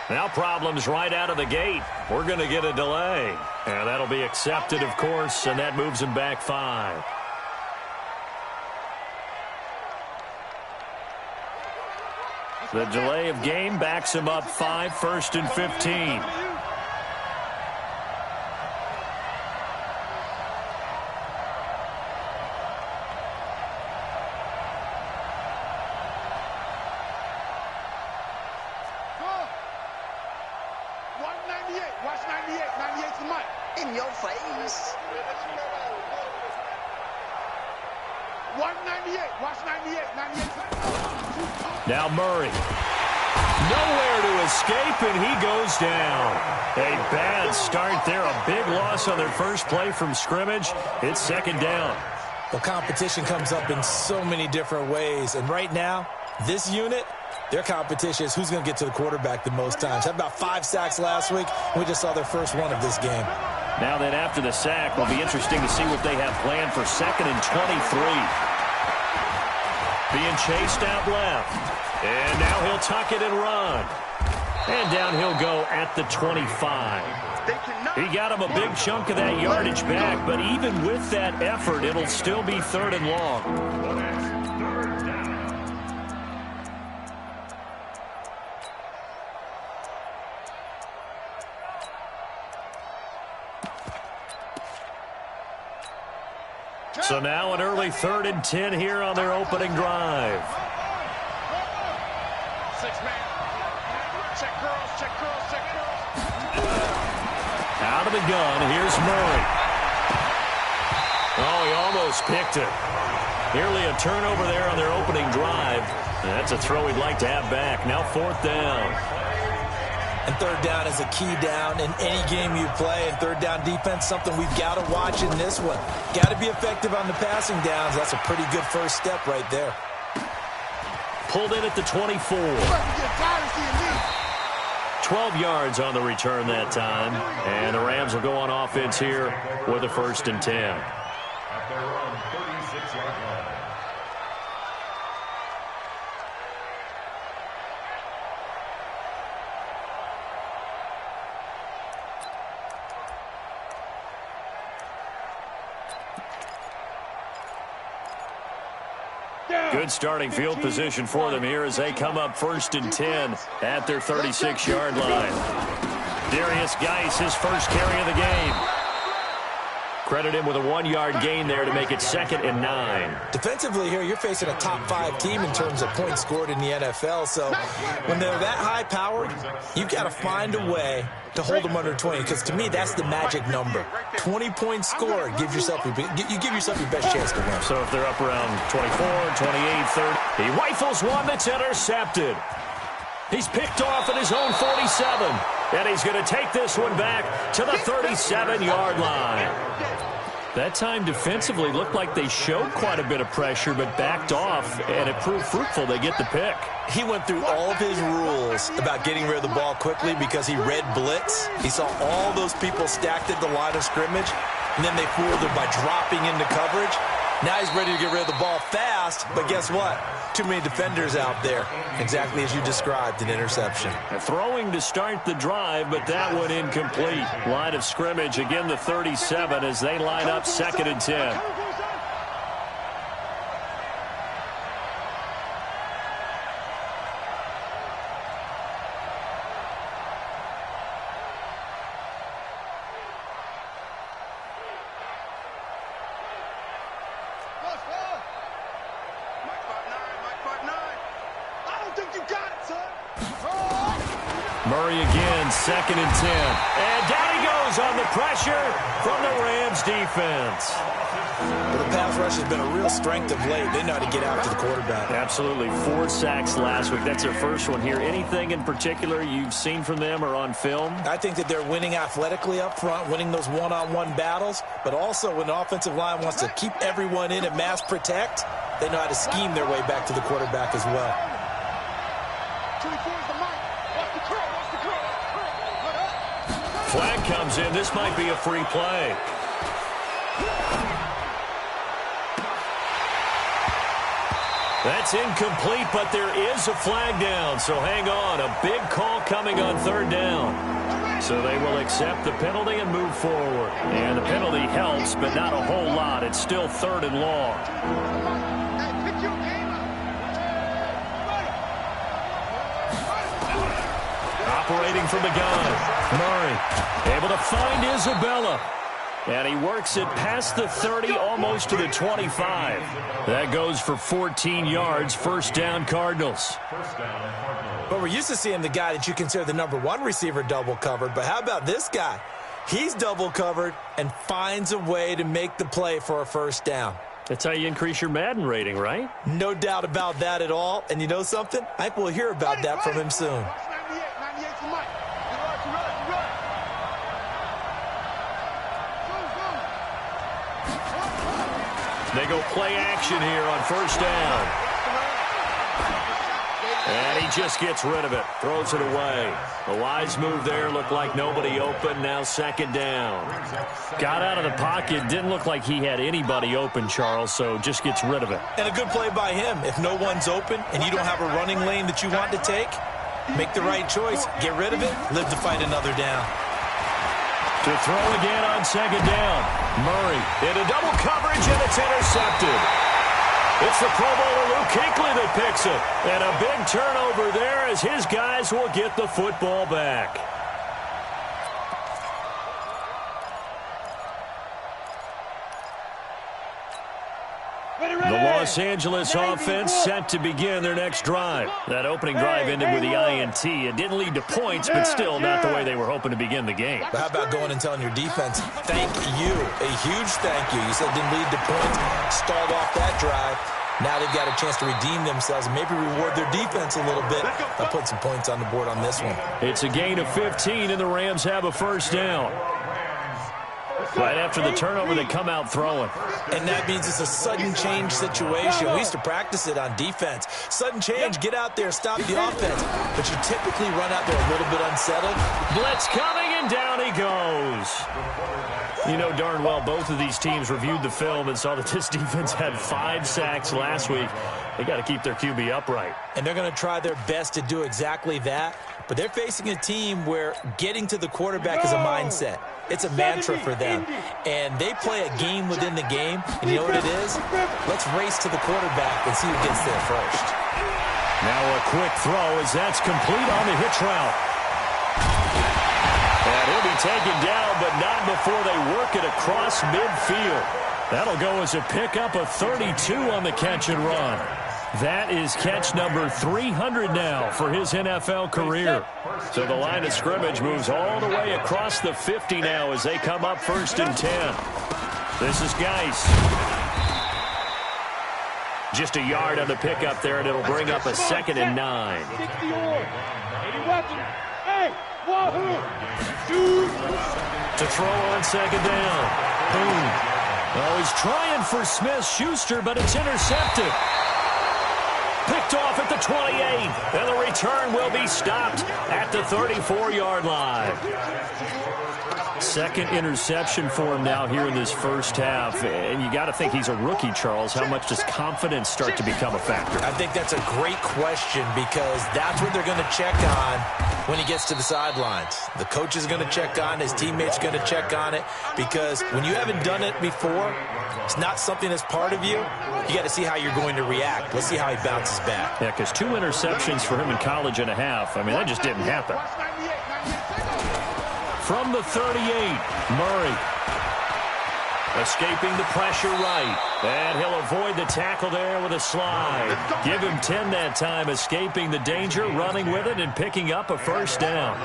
Now problems right out of the gate. We're going to get a delay. And that'll be accepted, of course, and that moves him back 5. The delay of game backs him up 5, 1st and 15. Now Murray. Nowhere to escape, and he goes down. A bad start there. A big loss on their first play from scrimmage. It's 2nd down. Well, competition comes up in so many different ways. And right now, this unit, their competition is who's going to get to the quarterback the most times. Had about 5 sacks last week. We just saw their first one of this game. Now then, after the sack, will be interesting to see what they have planned for 2nd and 23. Being chased out left. And now he'll tuck it and run. And down he'll go at the 25. He got him a big chunk of that yardage back, but even with that effort, it'll still be 3rd and long. So now an early 3rd and 10 here on their opening drive. 6-man. Check girls, check girls, check girls. Out of the gun, here's Murray. Oh, he almost picked it. Nearly a turnover there on their opening drive. And that's a throw he'd like to have back. Now 4th down. And 3rd down is a key down in any game you play. And 3rd down defense, something we've got to watch in this one. Got to be effective on the passing downs. That's a pretty good first step right there. Pulled in at the 24. 12 yards on the return that time. And the Rams will go on offense here with a 1st and 10. At their own 36-yard line. Good starting field position for them here as they come up 1st and 10 at their 36-yard line. Darius Geis, his first carry of the game. Credit him with a 1-yard gain there to make it 2nd and 9. Defensively here, you're facing a top 5 team in terms of points scored in the NFL. So when they're that high-powered, you've got to find a way to hold them under 20, because to me, that's the magic number. 20 points scored, you give yourself your best chance to win. So if they're up around 24, 28, 30, he rifles one that's intercepted. He's picked off at his own 47, and he's going to take this one back to the 37-yard line. That time defensively looked like they showed quite a bit of pressure but backed off, and it proved fruitful. They get the pick. He went through all of his rules about getting rid of the ball quickly because he read blitz. He saw all those people stacked at the line of scrimmage, and then they fooled him by dropping into coverage. Now he's ready to get rid of the ball fast, but guess what? Too many defenders out there. Exactly as you described, an interception. Throwing to start the drive, but that one incomplete. Line of scrimmage, again the 37 as they line up 2nd and 10. Murray again, 2nd and 10. And down he goes on the pressure from the Rams defense. Well, the pass rush has been a real strength of late. They know how to get out to the quarterback. Absolutely. 4 sacks last week. That's their first one here. Anything in particular you've seen from them or on film? I think that they're winning athletically up front, winning those one-on-one battles, but also when the offensive line wants to keep everyone in and mass protect, they know how to scheme their way back to the quarterback as well. Flag comes in. This might be a free play. That's incomplete, but there is a flag down, so hang on. A big call coming on third down. So they will accept the penalty and move forward. And the penalty helps, but not a whole lot. It's still 3rd and long. Operating from the gun, Murray able to find Isabella. And he works it past the 30, almost to the 25. That goes for 14 yards, first down Cardinals. But we're used to seeing the guy that you consider the #1 receiver double covered. But how about this guy? He's double covered and finds a way to make the play for a first down. That's how you increase your Madden rating, right? No doubt about that at all. And you know something? I think we'll hear about that from him soon. They go play action here on first down. And he just gets rid of it. Throws it away. The wise move there. Looked like nobody open. Now 2nd down. Got out of the pocket. Didn't look like he had anybody open, Charles, so just gets rid of it. And a good play by him. If no one's open and you don't have a running lane that you want to take, make the right choice. Get rid of it. Live to fight another down. To throw again on 2nd down. Murray into double coverage, and it's intercepted. It's the Pro Bowler Luke Kuechly that picks it. And a big turnover there as his guys will get the football back. The Los Angeles offense set to begin their next drive. That opening drive ended with the INT. It didn't lead to points, but still not the way they were hoping to begin the game. But how about going and telling your defense, thank you, a huge thank you. You said it didn't lead to points, stalled off that drive. Now they've got a chance to redeem themselves and maybe reward their defense a little bit. I'll put some points on the board on this one. It's a gain of 15, and the Rams have a first down. Right after the turnover, they come out throwing. And that means it's a sudden change situation. We used to practice it on defense. Sudden change, get out there, stop the offense. But you typically run out there a little bit unsettled. Blitz coming, and down he goes. You know darn well both of these teams reviewed the film and saw that this defense had 5 sacks last week. They got to keep their QB upright. And they're going to try their best to do exactly that. But they're facing a team where getting to the quarterback is a mindset. It's a mantra for them. And they play a game within the game. And you know what it is? Let's race to the quarterback and see who gets there first. Now a quick throw as that's complete on the hitch route. And he'll be taken down, but not before they work it across midfield. That'll go as a pickup of 32 on the catch and run. That is catch number 300 now for his NFL career. So the line of scrimmage moves all the way across the 50 now as they come up 1st and 10. This is Geis. Just a yard on the pickup there, and it'll bring up a 2nd and 9. To throw on 2nd down. Boom. Oh, he's trying for Smith-Schuster, but it's intercepted. Picked off at the 28, and the return will be stopped at the 34-yard line. 2nd interception for him now here in this first half. And you got to think he's a rookie, Charles. How much does confidence start to become a factor? I think that's a great question because that's what they're going to check on when he gets to the sidelines. The coach is going to check on it. His teammates are going to check on it because when you haven't done it before, it's not something that's part of you. You got to see how you're going to react. Let's see how he bounces back. Yeah, because 2 interceptions for him in college and a half. I mean, that just didn't happen. From the 38, Murray. Escaping the pressure right. And he'll avoid the tackle there with a slide. Give him 10 that time, escaping the danger, running with it, and picking up a first down.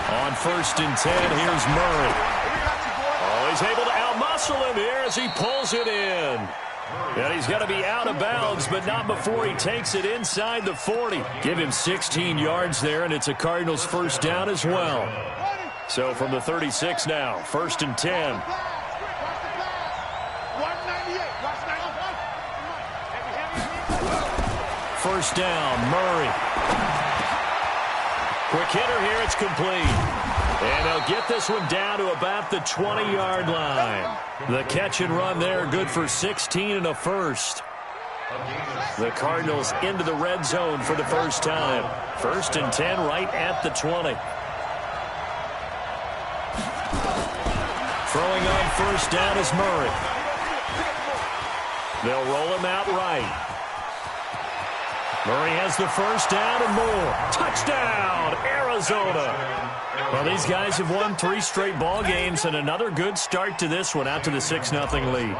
On 1st and 10, here's Murray. Oh, he's able to outmuscle him here as he pulls it in. And he's got to be out of bounds, but not before he takes it inside the 40. Give him 16 yards there, and it's a Cardinals first down as well. So from the 36 now, 1st and 10. First down, Murray. Quick hitter here, it's complete. And they'll get this one down to about the 20-yard line. The catch and run there, good for 16 and a first. The Cardinals into the red zone for the first time. 1st and 10 right at the 20. Throwing on first down is Murray. They'll roll him out right. Murray has the first down and more. Touchdown, Arizona. Well, these guys have won 3 straight ball games and another good start to this one out to the 6-0 lead.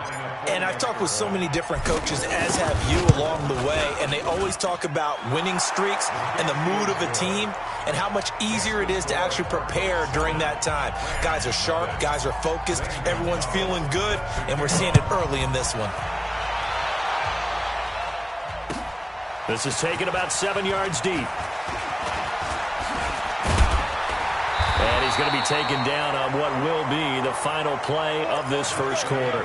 And I've talked with so many different coaches, as have you, along the way, and they always talk about winning streaks and the mood of a team and how much easier it is to actually prepare during that time. Guys are sharp, guys are focused, everyone's feeling good, and we're seeing it early in this one. This is taken about 7 yards deep. And he's going to be taken down on what will be the final play of this first quarter.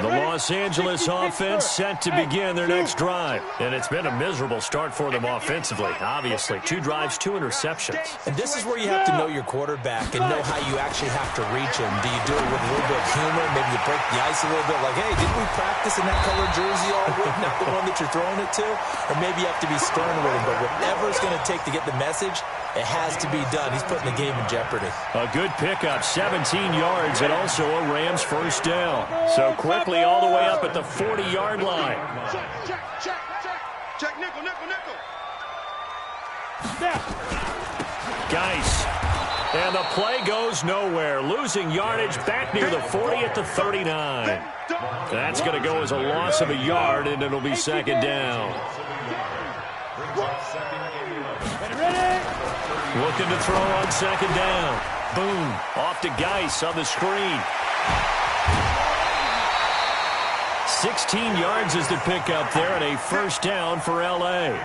The Los Angeles offense set to begin their next drive. And it's been a miserable start for them offensively, obviously. 2 drives, 2 interceptions. And this is where you have to know your quarterback and know how you actually have to reach him. Do you do it with a little bit of humor? Maybe you break the ice a little bit like, hey, didn't we practice in that color jersey all week, not the one that you're throwing it to? Or maybe you have to be stern with him. But whatever it's going to take to get the message, it has to be done. He's putting the game in jeopardy. A good pickup, 17 yards, and also a Rams first down. So quickly all the way up at the 40-yard line. Check, nickel. Geis. And the play goes nowhere. Losing yardage back near the 40 at the 39. That's going to go as a loss of a yard, and it'll be 2nd down. Looking to throw on 2nd down. Boom. Off to Geis on the screen. 16 yards is the pickup there, and a first down for L.A.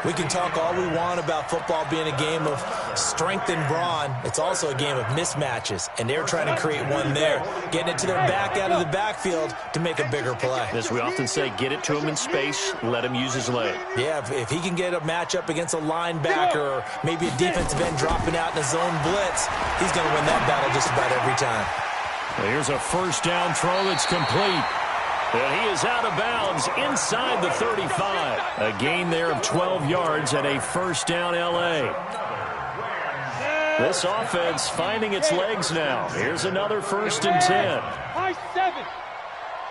We can talk all we want about football being a game of strength and brawn. It's also a game of mismatches, and they're trying to create one there, getting it to their back out of the backfield to make a bigger play. As we often say, get it to him in space, let him use his leg. Yeah, if he can get a matchup against a linebacker or maybe a defensive end dropping out in a zone blitz, he's going to win that battle just about every time. Well, here's a first down throw that's complete. And he is out of bounds inside the 35. A gain there of 12 yards and a first down L.A. This offense finding its legs now. Here's another 1st and 10. High 7.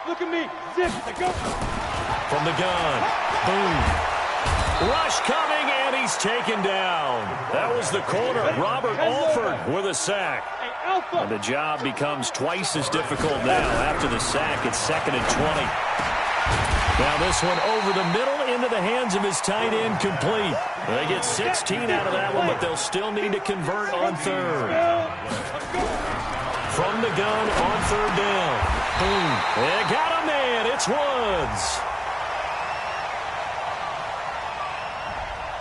Look at me. Zip. Go. From the gun. Boom. Rush coming, and he's taken down. That was the corner. Robert Alford with a sack. And the job becomes twice as difficult now after the sack. It's 2nd and 20. Now this one over the middle into the hands of his tight end, complete. They get 16 out of that one, but they'll still need to convert on 3rd. From the gun on 3rd down. Boom. They got a man. It's Woods.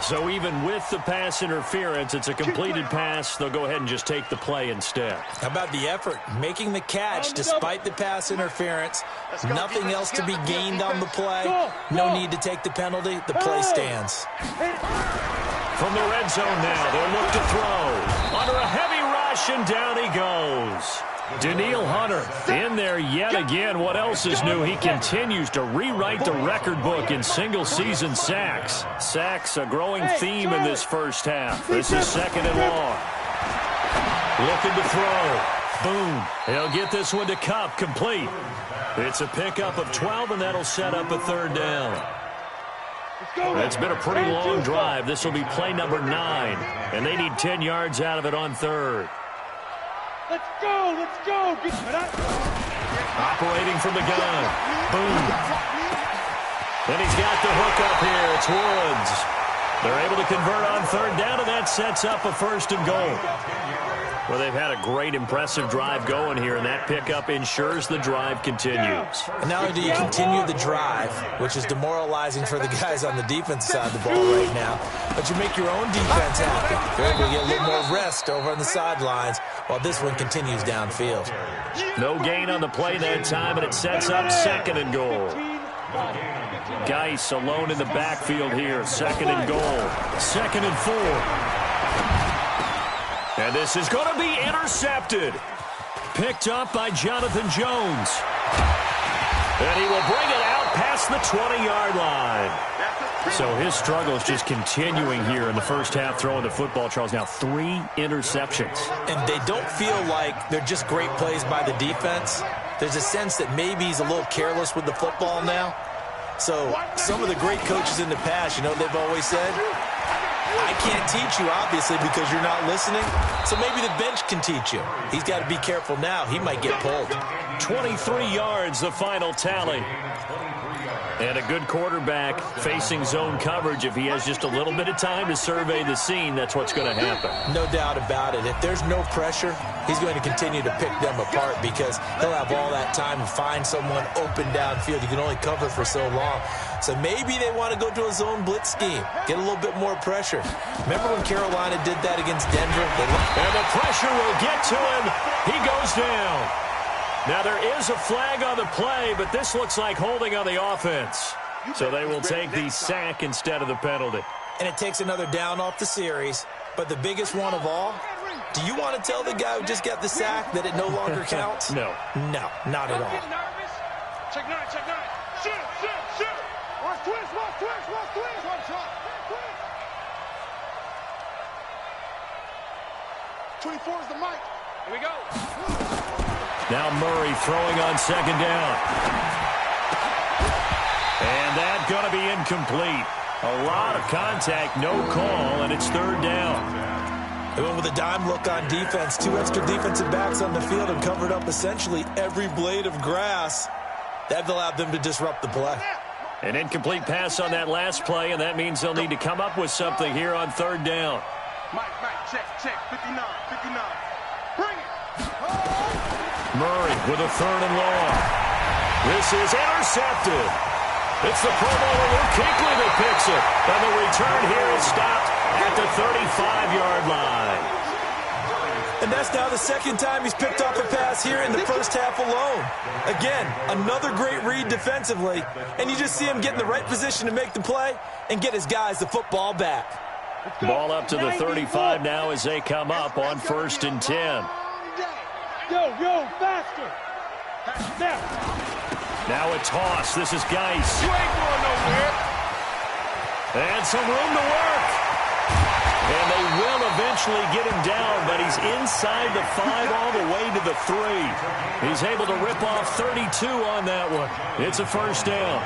So even with the pass interference, it's a completed pass. They'll go ahead and just take the play instead. How about the effort? Making the catch despite the pass interference. Nothing else to be gained on the play. No need to take the penalty. The play stands. From the red zone now, they'll look to throw. Under a heavy rush, and down he goes. Daniil Hunter in there yet again. What else is new? He continues to rewrite the record book in single-season sacks. Sacks, a growing theme in this first half. This is 2nd and long. Looking to throw. Boom. He'll get this one to Kupp, complete. It's a pickup of 12, and that'll set up a 3rd down. It's been a pretty long drive. This will be play number 9, and they need 10 yards out of it on 3rd. Let's go. Operating from the gun. Boom. Then he's got the hook up here. It's Woods. They're able to convert on 3rd down, and that sets up a 1st and goal. Well, they've had a great, impressive drive going here, and that pickup ensures the drive continues. And not only do you continue the drive, which is demoralizing for the guys on the defense side of the ball right now, but you make your own defense happy. They're able to get a little more rest over on the sidelines while this one continues downfield. No gain on the play that time, and it sets up 2nd and goal. Geis alone in the backfield here. 2nd and goal. 2nd and 4. And this is going to be intercepted. Picked up by Jonathan Jones. And he will bring it out past the 20-yard line. So his struggle is just continuing here in the first half throwing the football, Charles. Now 3 interceptions. And they don't feel like they're just great plays by the defense. There's a sense that maybe he's a little careless with the football now. So some of the great coaches in the past, you know, they've always said, I can't teach you, obviously, because you're not listening. So maybe the bench can teach you. He's got to be careful now. He might get pulled. 23 yards, the final tally. And a good quarterback facing zone coverage. If he has just a little bit of time to survey the scene, that's what's going to happen. No doubt about it. If there's no pressure, he's going to continue to pick them apart because he'll have all that time to find someone open downfield. You can only cover for so long. So maybe they want to go to a zone blitz scheme, get a little bit more pressure. Remember when Carolina did that against Denver? And the pressure will get to him. He goes down. Now, there is a flag on the play, but this looks like holding on the offense. So they will take the sack instead of the penalty. And it takes another down off the series. But the biggest one of all, do you want to tell the guy who just got the sack that it no longer counts? No. No, not at all. Check 9, check 9. Shoot. Watch twist. One shot. 24 is the mic. Here we go. Now Murray throwing on 2nd down. And that's going to be incomplete. A lot of contact, no call, and it's 3rd down. They went with a dime look on defense. 2 extra defensive backs on the field and covered up essentially every blade of grass. That allowed them to disrupt the play. An incomplete pass on that last play, and that means they'll need to come up with something here on 3rd down. Mike, check. 59. Bring it. Murray with a 3rd and long. This is intercepted. It's the Pro Bowler Luke Kuechly that picks it. And the return here is stopped at the 35-yard line. And that's now the 2nd time he's picked off a pass here in the first half alone. Again, another great read defensively. And you just see him get in the right position to make the play and get his guys the football back. Ball up to the 35 now as they come up on 1st and 10. Yo, faster. Snap. Now a toss. This is Geis. You ain't going nowhere. And some room to work. And they will eventually get him down, but he's inside the 5 all the way to the 3. He's able to rip off 32 on that one. It's a 1st down.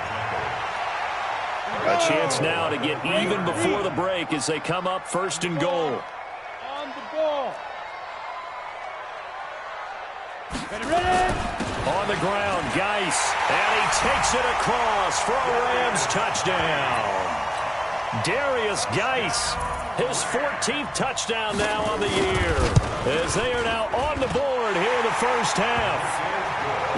A chance now to get even before the break as they come up 1st and goal. On the ball. Ready? On the ground, Geis. And he takes it across for a Rams touchdown. Darius Geis, his 14th touchdown now on the year, as they are now on the board here in the first half.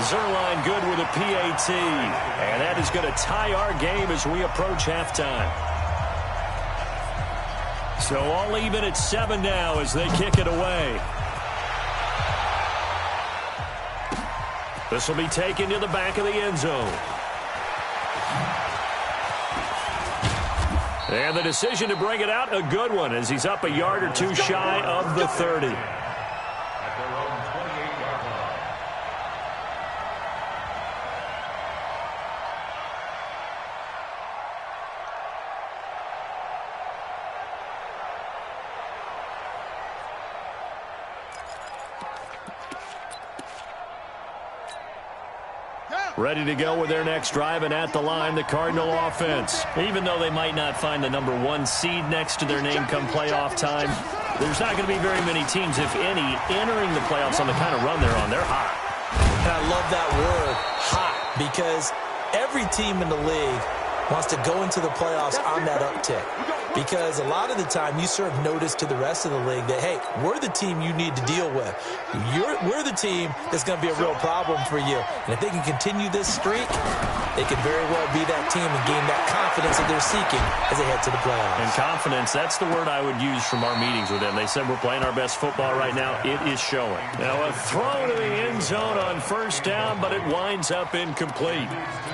Zerline good with a PAT, and that is going to tie our game as we approach halftime. So all even at 7 now as they kick it away. This will be taken to the back of the end zone. And the decision to bring it out, a good one, as he's up a yard or 2 shy of the 30. At their own 28-yard line. Ready to go with their next drive, and at the line, the Cardinal offense. Even though they might not find the number 1 seed next to their name come playoff time, there's not going to be very many teams, if any, entering the playoffs on the kind of run they're on. They're hot. And I love that word, hot, because every team in the league wants to go into the playoffs on that uptick. because a lot of the time you serve notice to the rest of the league that, hey, we're the team you need to deal with. We're the team that's going to be a real problem for you. And if they can continue this streak, they could very well be that team and gain that confidence that they're seeking as they head to the playoffs. And confidence, that's the word I would use from our meetings with them. They said we're playing our best football right now. It is showing. Now a throw to the end zone on first down, but it winds up incomplete.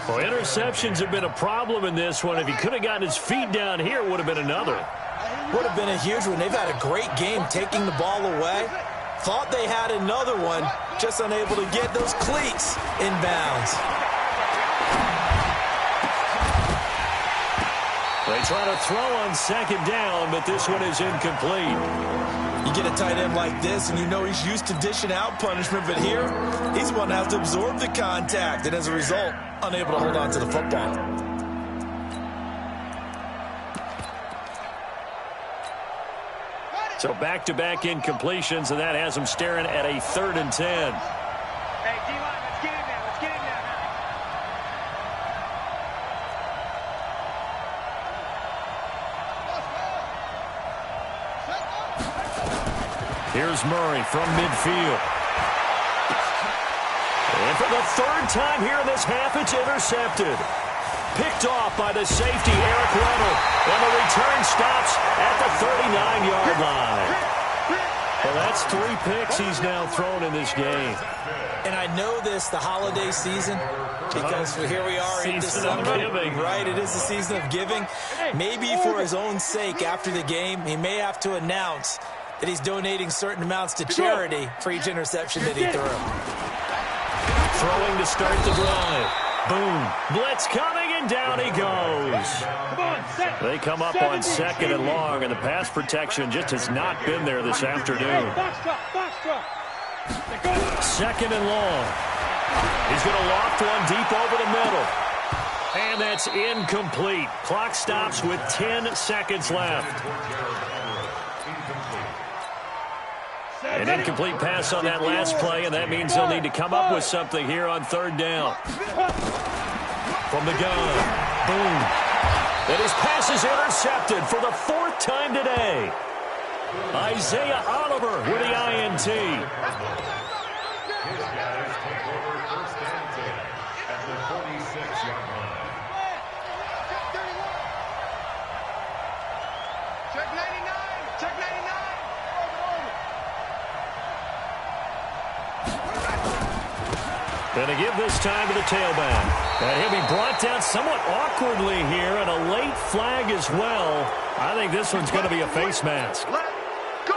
Well, interceptions have been a problem in this one. If he could have gotten his feet down here, it would have been another. Would have been a huge one. They've had a great game taking the ball away. Thought they had another one, just unable to get those cleats inbounds. They try to throw on second down, but this one is incomplete. You get a tight end like this, and you know he's used to dishing out punishment, but here, he's one that has to absorb the contact, and as a result, unable to hold on to the football. So back-to-back incompletions, and that has him staring at a 3rd and 10. Hey, D-line, let's get in there. Let's get in there now. Here's Murray from midfield. And for the 3rd time here in this half, it's intercepted. Picked off by the safety, Eric Reynolds. And the return stops at the 39-yard line. Well, that's 3 picks he's now thrown in this game. And I know this, the holiday season, because here we are in December. Right, it is the season of giving. Maybe for his own sake after the game, he may have to announce that he's donating certain amounts to charity for each interception that he threw. Throwing to start the drive. Boom. Blitz coming, and down he goes. They come up on 2nd and long, and the pass protection just has not been there this afternoon. 2nd and long. He's going to loft one deep over the middle. And that's incomplete. Clock stops with 10 seconds left. An incomplete pass on that last play, and that means they'll need to come up with something here on 3rd down. From the gun. Boom. And his pass is intercepted for the 4th time today. Isaiah Oliver with the INT. His guys take over 1st and 10 at the 46-yard line. Check 99. Check 99. Going to give this time to the tailback. And he'll be brought down somewhat awkwardly here, and a late flag as well. I think this one's going to be a face mask. Let go.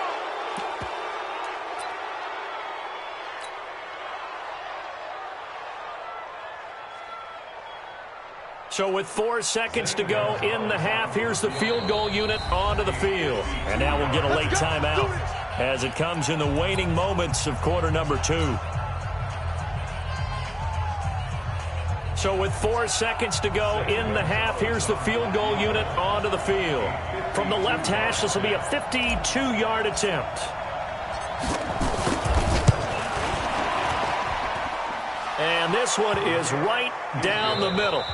So with 4 seconds to go in the half, here's the field goal unit onto the field. And now we'll get a late timeout as it comes in the waning moments of quarter number 2. So with 4 seconds to go in the half, here's the field goal unit onto the field. From the left hash, this will be a 52-yard attempt. And this one is right down the middle.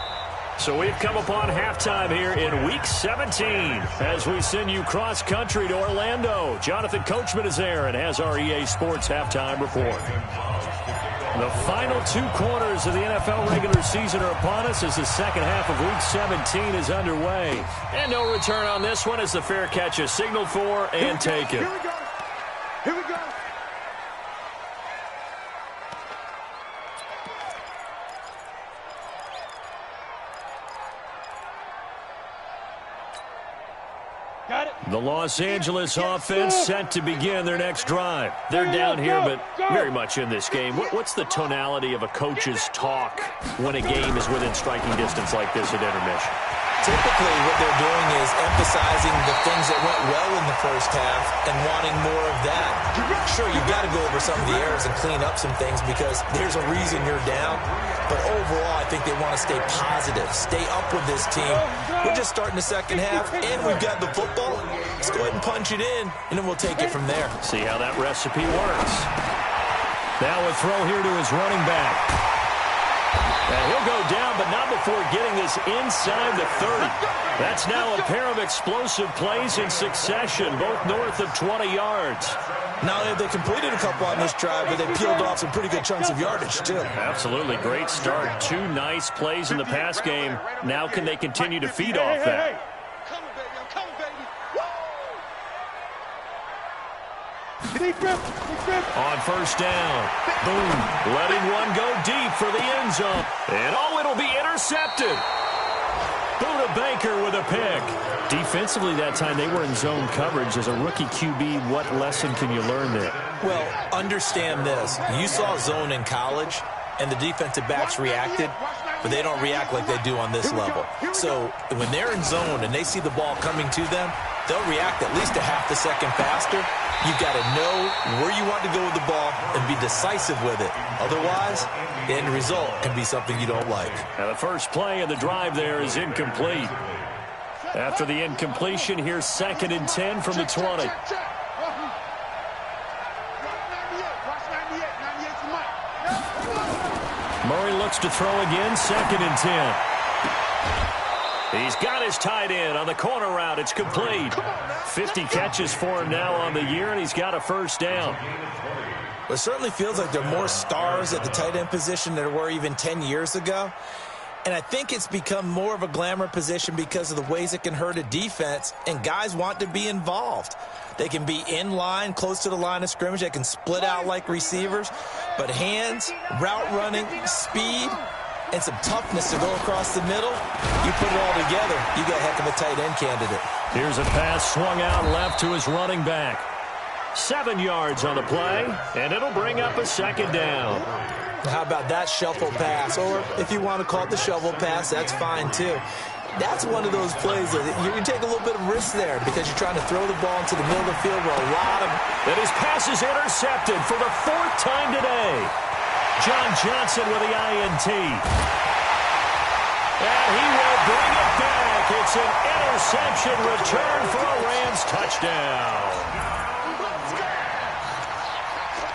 So we've come upon halftime here in Week 17 as we send you cross-country to Orlando. Jonathan Coachman is there and has our EA Sports halftime report. The final 2 quarters of the NFL regular season are upon us as the second half of Week 17 is underway. And no return on this one as the fair catch is signaled for and taken. Here we go. Here we go. Got it. The Los Angeles offense set to begin their next drive. They're down here, but very much in this game. What's the tonality of a coach's talk when a game is within striking distance like this at intermission? Typically, what they're doing is emphasizing the things that went well in the first half and wanting more of that. Sure, you've got to go over some of the errors and clean up some things because there's a reason you're down. But overall, I think they want to stay positive, stay up with this team. We're just starting the second half, and we've got the football. Let's go ahead and punch it in, and then we'll take it from there. See how that recipe works. Now a throw here to his running back. And he'll go down, but not before getting this inside the 30. That's now a pair of explosive plays in succession, both north of 20 yards. Not only have they completed a couple on this drive, but they peeled off some pretty good chunks of yardage, too. Absolutely. Great start. 2 nice plays in the pass game. Now can they continue to feed off that? Come, baby. I'm coming, baby. Woo! On first down. Boom. Letting one go deep for the end zone. And it'll be intercepted. Buda Baker with a pick. Defensively that time they were in zone coverage. As a rookie QB, what lesson can you learn there? Well, understand this. You saw zone in college, and the defensive backs reacted, but they don't react like they do on this level. So when they're in zone and they see the ball coming to them, they'll react at least a half a second faster. You've got to know where you want to go with the ball and be decisive with it. Otherwise, the end result can be something you don't like. Now the first play of the drive there is incomplete. After the incompletion, here's 2nd and 10 from the 20. Murray looks to throw again, 2nd and 10. He's got his tight end on the corner route. It's complete. 50 catches for him now on the year, and he's got a first down. It certainly feels like there are more stars at the tight end position than there were even 10 years ago. And I think it's become more of a glamour position because of the ways it can hurt a defense, and guys want to be involved. They can be in line, close to the line of scrimmage. They can split out like receivers. But hands, route running, speed, and some toughness to go across the middle, you put it all together, you got a heck of a tight end candidate. Here's a pass swung out left to his running back. 7 yards on the play, and it'll bring up a 2nd down. How about that shuffle pass? Or if you want to call it the shovel pass, that's fine too. That's one of those plays that you can take a little bit of risk there because you're trying to throw the ball into the middle of the field where a lot of... And his pass is intercepted for the 4th time today. John Johnson with the INT. And he will bring it back. It's an interception return for a Rams touchdown.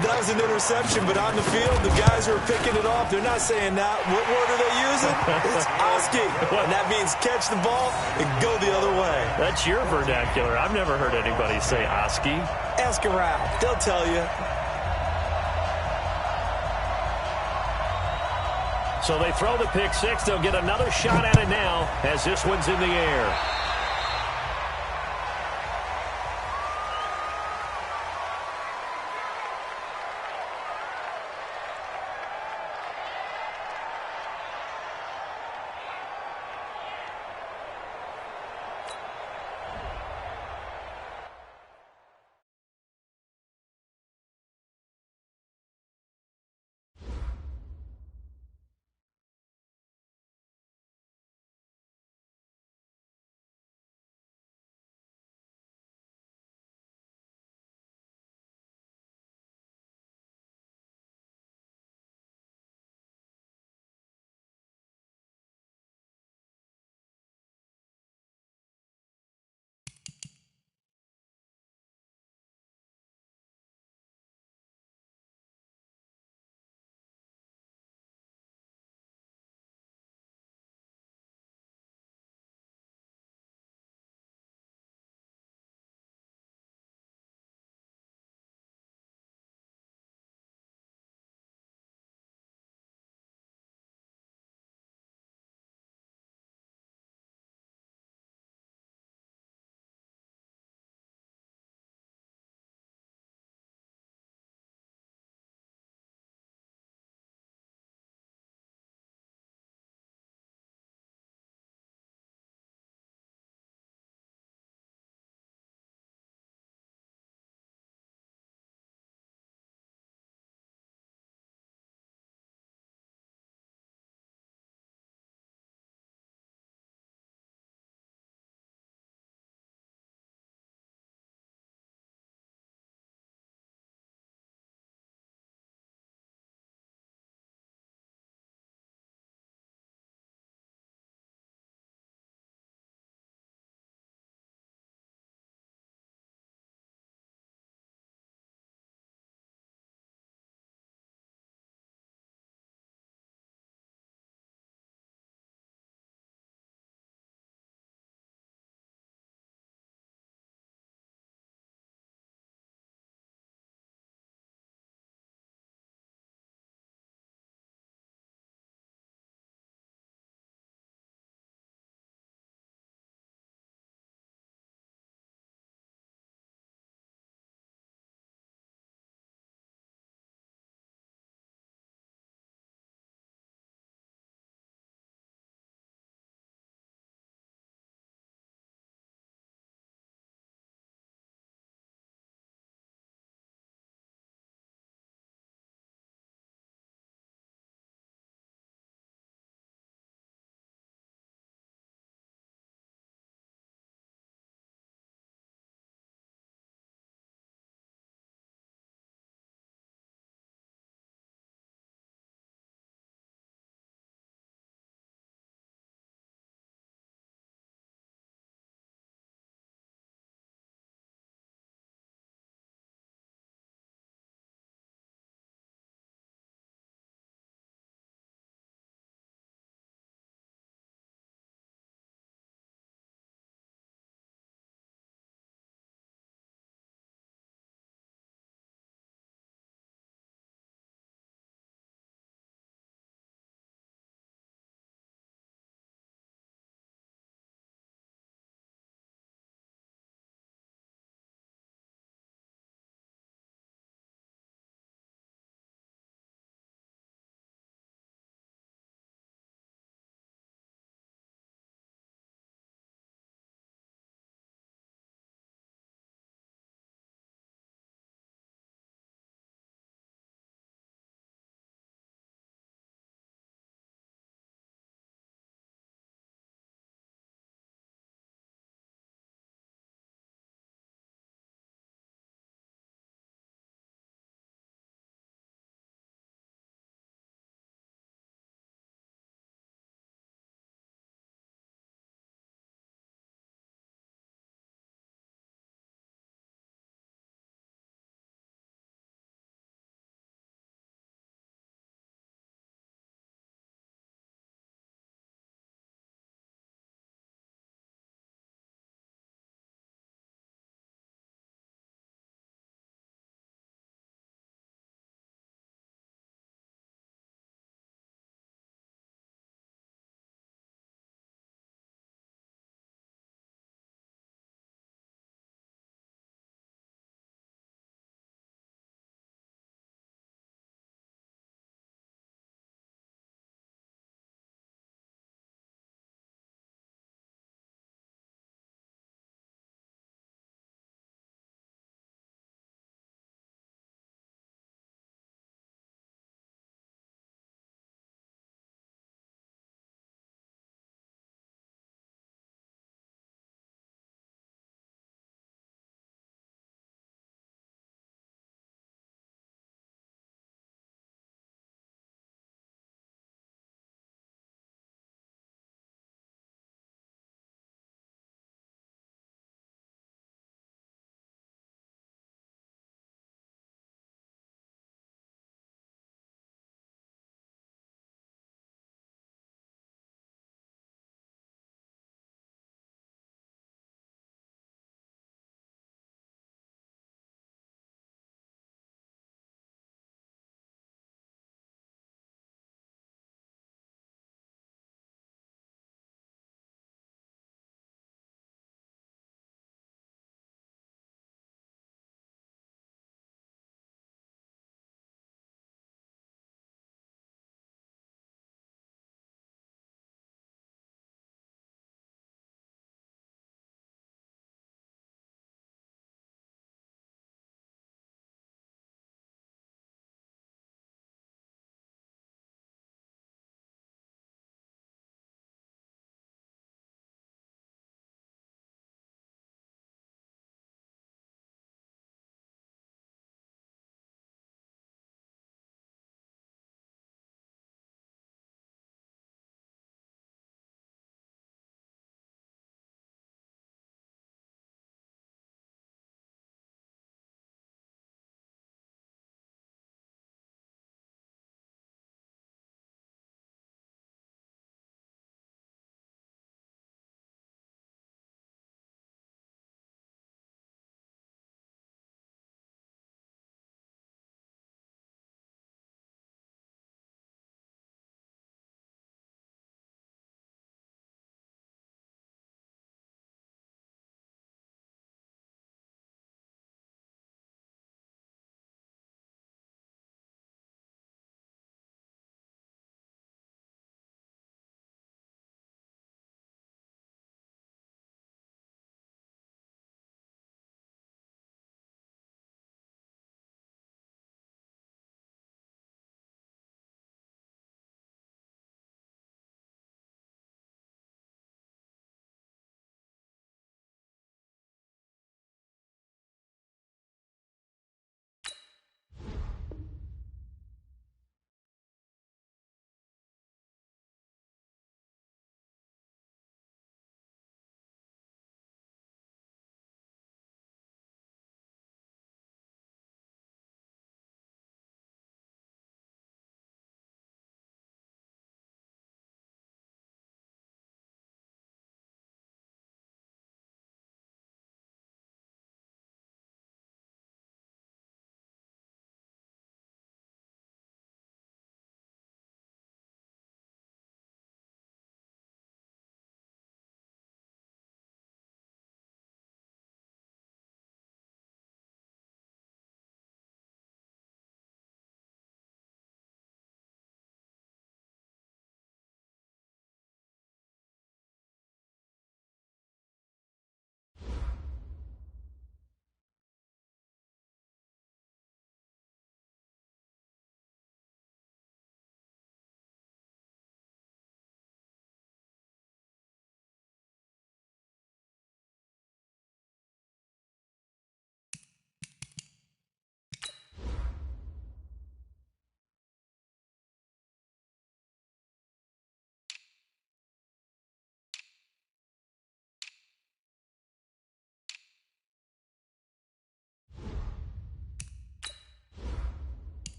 That was an interception, but on the field, the guys who are picking it off, they're not saying that. What word are they using? It's Oski. And that means catch the ball and go the other way. That's your vernacular. I've never heard anybody say Oski. Ask around. They'll tell you. So they throw the pick six. They'll get another shot at it now as this one's in the air.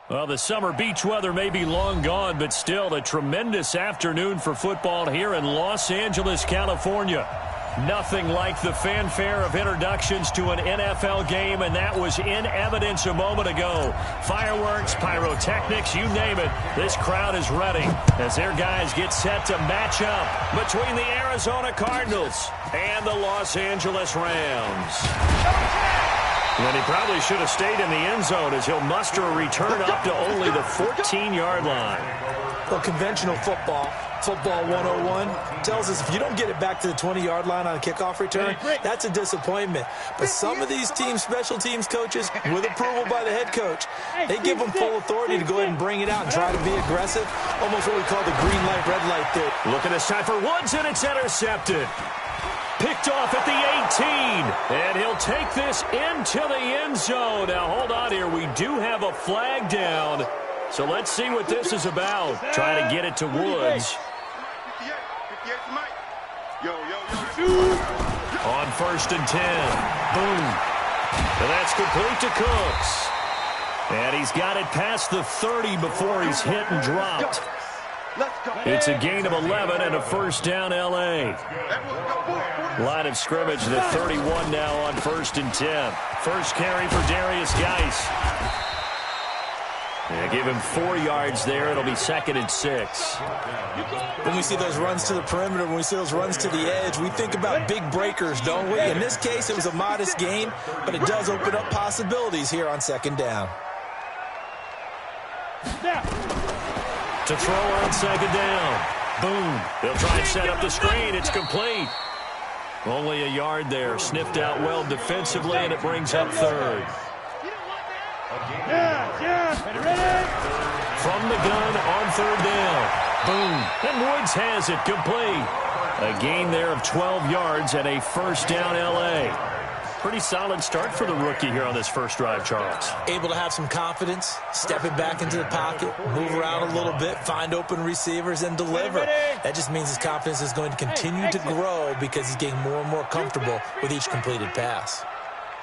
Well, the summer beach weather may be long gone, but still a tremendous afternoon for football here in Los Angeles, California. Nothing like the fanfare of introductions to an NFL game, and that was in evidence a moment ago. Fireworks, pyrotechnics, you name it. This crowd is ready as their guys get set to match up between the Arizona Cardinals and the Los Angeles Rams. And he probably should have stayed in the end zone as he'll muster a return up to only the 14-yard line. Well, conventional football 101, tells us if you don't get it back to the 20-yard line on a kickoff return, that's a disappointment. But some of these teams, special teams coaches, with approval by the head coach, they give them full authority to go ahead and bring it out and try to be aggressive, almost what we call the green light, red light there. Looking this time for Woods, and it's intercepted. Picked off at the 18, and he'll take this into the end zone. Now, hold on here. We do have a flag down, so let's see what this is about. Try to get it to Woods. On 1st and 10. Boom. And that's complete to Cooks. And he's got it past the 30 before he's hit and dropped. It's a gain of 11 and a first down, L.A. Line of scrimmage, the 31 now on 1st and 10. First carry for Darius Geis. Yeah, give him 4 yards there. It'll be 2nd and 6. When we see those runs to the perimeter, when we see those runs to the edge, we think about big breakers, don't we? In this case, it was a modest gain, but it does open up possibilities here on 2nd down. To throw on 2nd down. Boom. They'll try and set up the screen. It's complete. Only a yard there. Sniffed out well defensively, and it brings up 3rd. From the gun on 3rd down. Boom. And Woods has it complete. A gain there of 12 yards and a first down, L.A. Pretty solid start for the rookie here on this first drive, Charles. Able to have some confidence, stepping back into the pocket, move around a little bit, find open receivers, and deliver. That just means his confidence is going to continue to grow because he's getting more and more comfortable with each completed pass.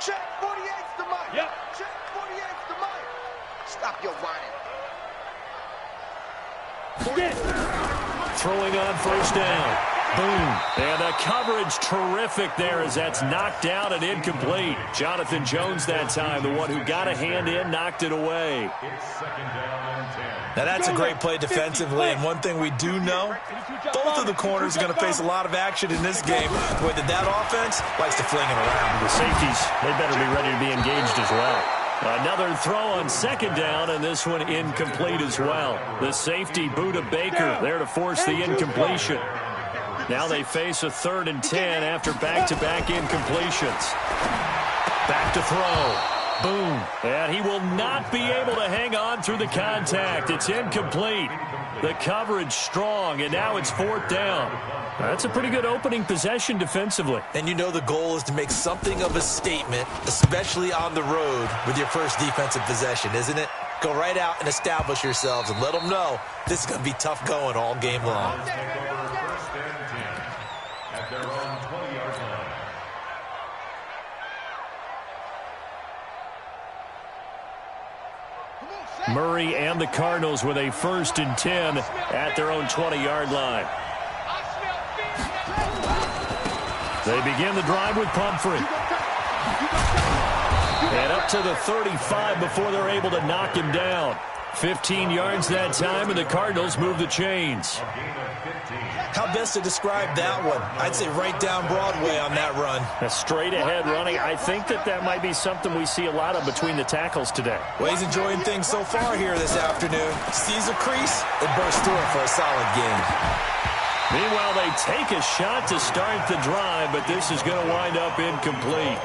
Check 48's the mic. Yep. Check 48's the mic. Stop your whining. Throwing on 1st down. Boom. And the coverage terrific there as that's knocked down and incomplete. Jonathan Jones that time, the one who got a hand in, knocked it away. Now that's a great play defensively, and one thing we do know, both of the corners are going to face a lot of action in this game. The way that offense likes to fling it around. The safeties, they better be ready to be engaged as well. Another throw on 2nd down, and this one incomplete as well. The safety, Buda Baker, there to force the incompletion. Now they face a 3rd and 10 after back-to-back incompletions. Back to throw. Boom. And he will not be able to hang on through the contact. It's incomplete. The coverage strong, and now it's 4th down. That's a pretty good opening possession defensively. And you know the goal is to make something of a statement, especially on the road with your first defensive possession, isn't it? Go right out and establish yourselves and let them know this is going to be tough going all game long. Murray and the Cardinals with a 1st and 10 at their own 20-yard line. They begin the drive with Pumphrey. And up to the 35 before they're able to knock him down. 15 yards that time, and the Cardinals move the chains. How best to describe that one? I'd say right down Broadway on that run. A straight-ahead running. I think that might be something we see a lot of between the tackles today. Well, he's enjoying things so far here this afternoon. Sees a crease and bursts through it for a solid gain. Meanwhile, they take a shot to start the drive, but this is going to wind up incomplete.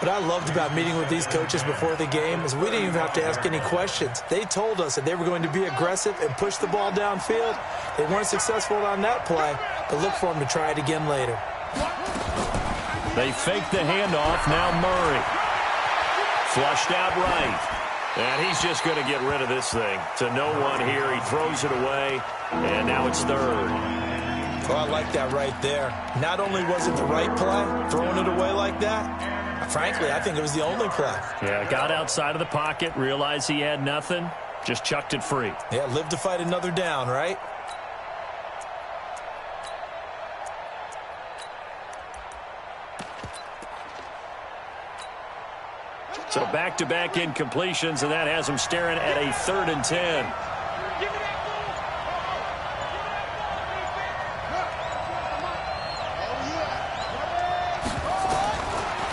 What I loved about meeting with these coaches before the game is we didn't even have to ask any questions. They told us that they were going to be aggressive and push the ball downfield. They weren't successful on that play, but look for them to try it again later. They fake the handoff. Now Murray. Flushed out right. And he's just going to get rid of this thing. To no one here. He throws it away, and now it's 3rd. Well, I like that right there. Not only was it the right play, throwing it away like that, I Frankly, I think it was the only play. Yeah, got outside of the pocket, realized he had nothing, just chucked it free. Yeah, live to fight another down, right? So back-to-back incompletions, and that has him staring at a 3rd and 10.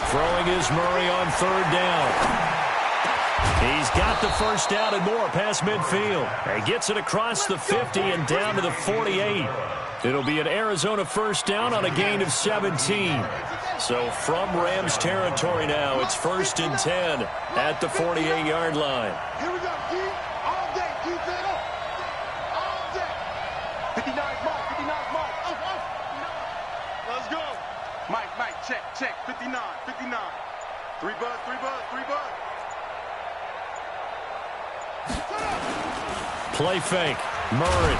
Throwing is Murray on 3rd down. He's got the first down and more past midfield. He gets it across the 50 and down to the 48. It'll be an Arizona first down on a gain of 17. So from Rams territory now, it's 1st and 10 at the 48-yard line. Here we go, G. All day, keep that up. All day. 59 Mike, 59 Mike. Let's go. Mike, check. 59. 3 buzz. Play fake. Murray.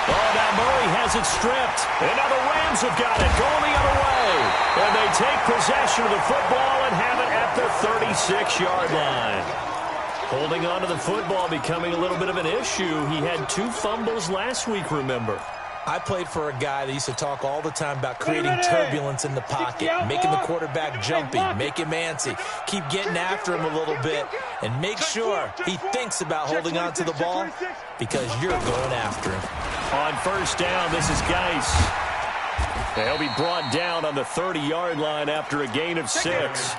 Oh, now Murray has it stripped. And now the Rams have got it going the other way. And they take possession of the football and have it at the 36-yard line. Holding on to the football becoming a little bit of an issue. He had 2 fumbles last week, remember. I played for a guy that used to talk all the time about creating turbulence in the pocket, making the quarterback jumpy, make him antsy, keep getting after him a little bit, and make sure he thinks about holding on to the ball because you're going after him. On first down, this is Geis. He'll be brought down on the 30-yard line after a gain of 6.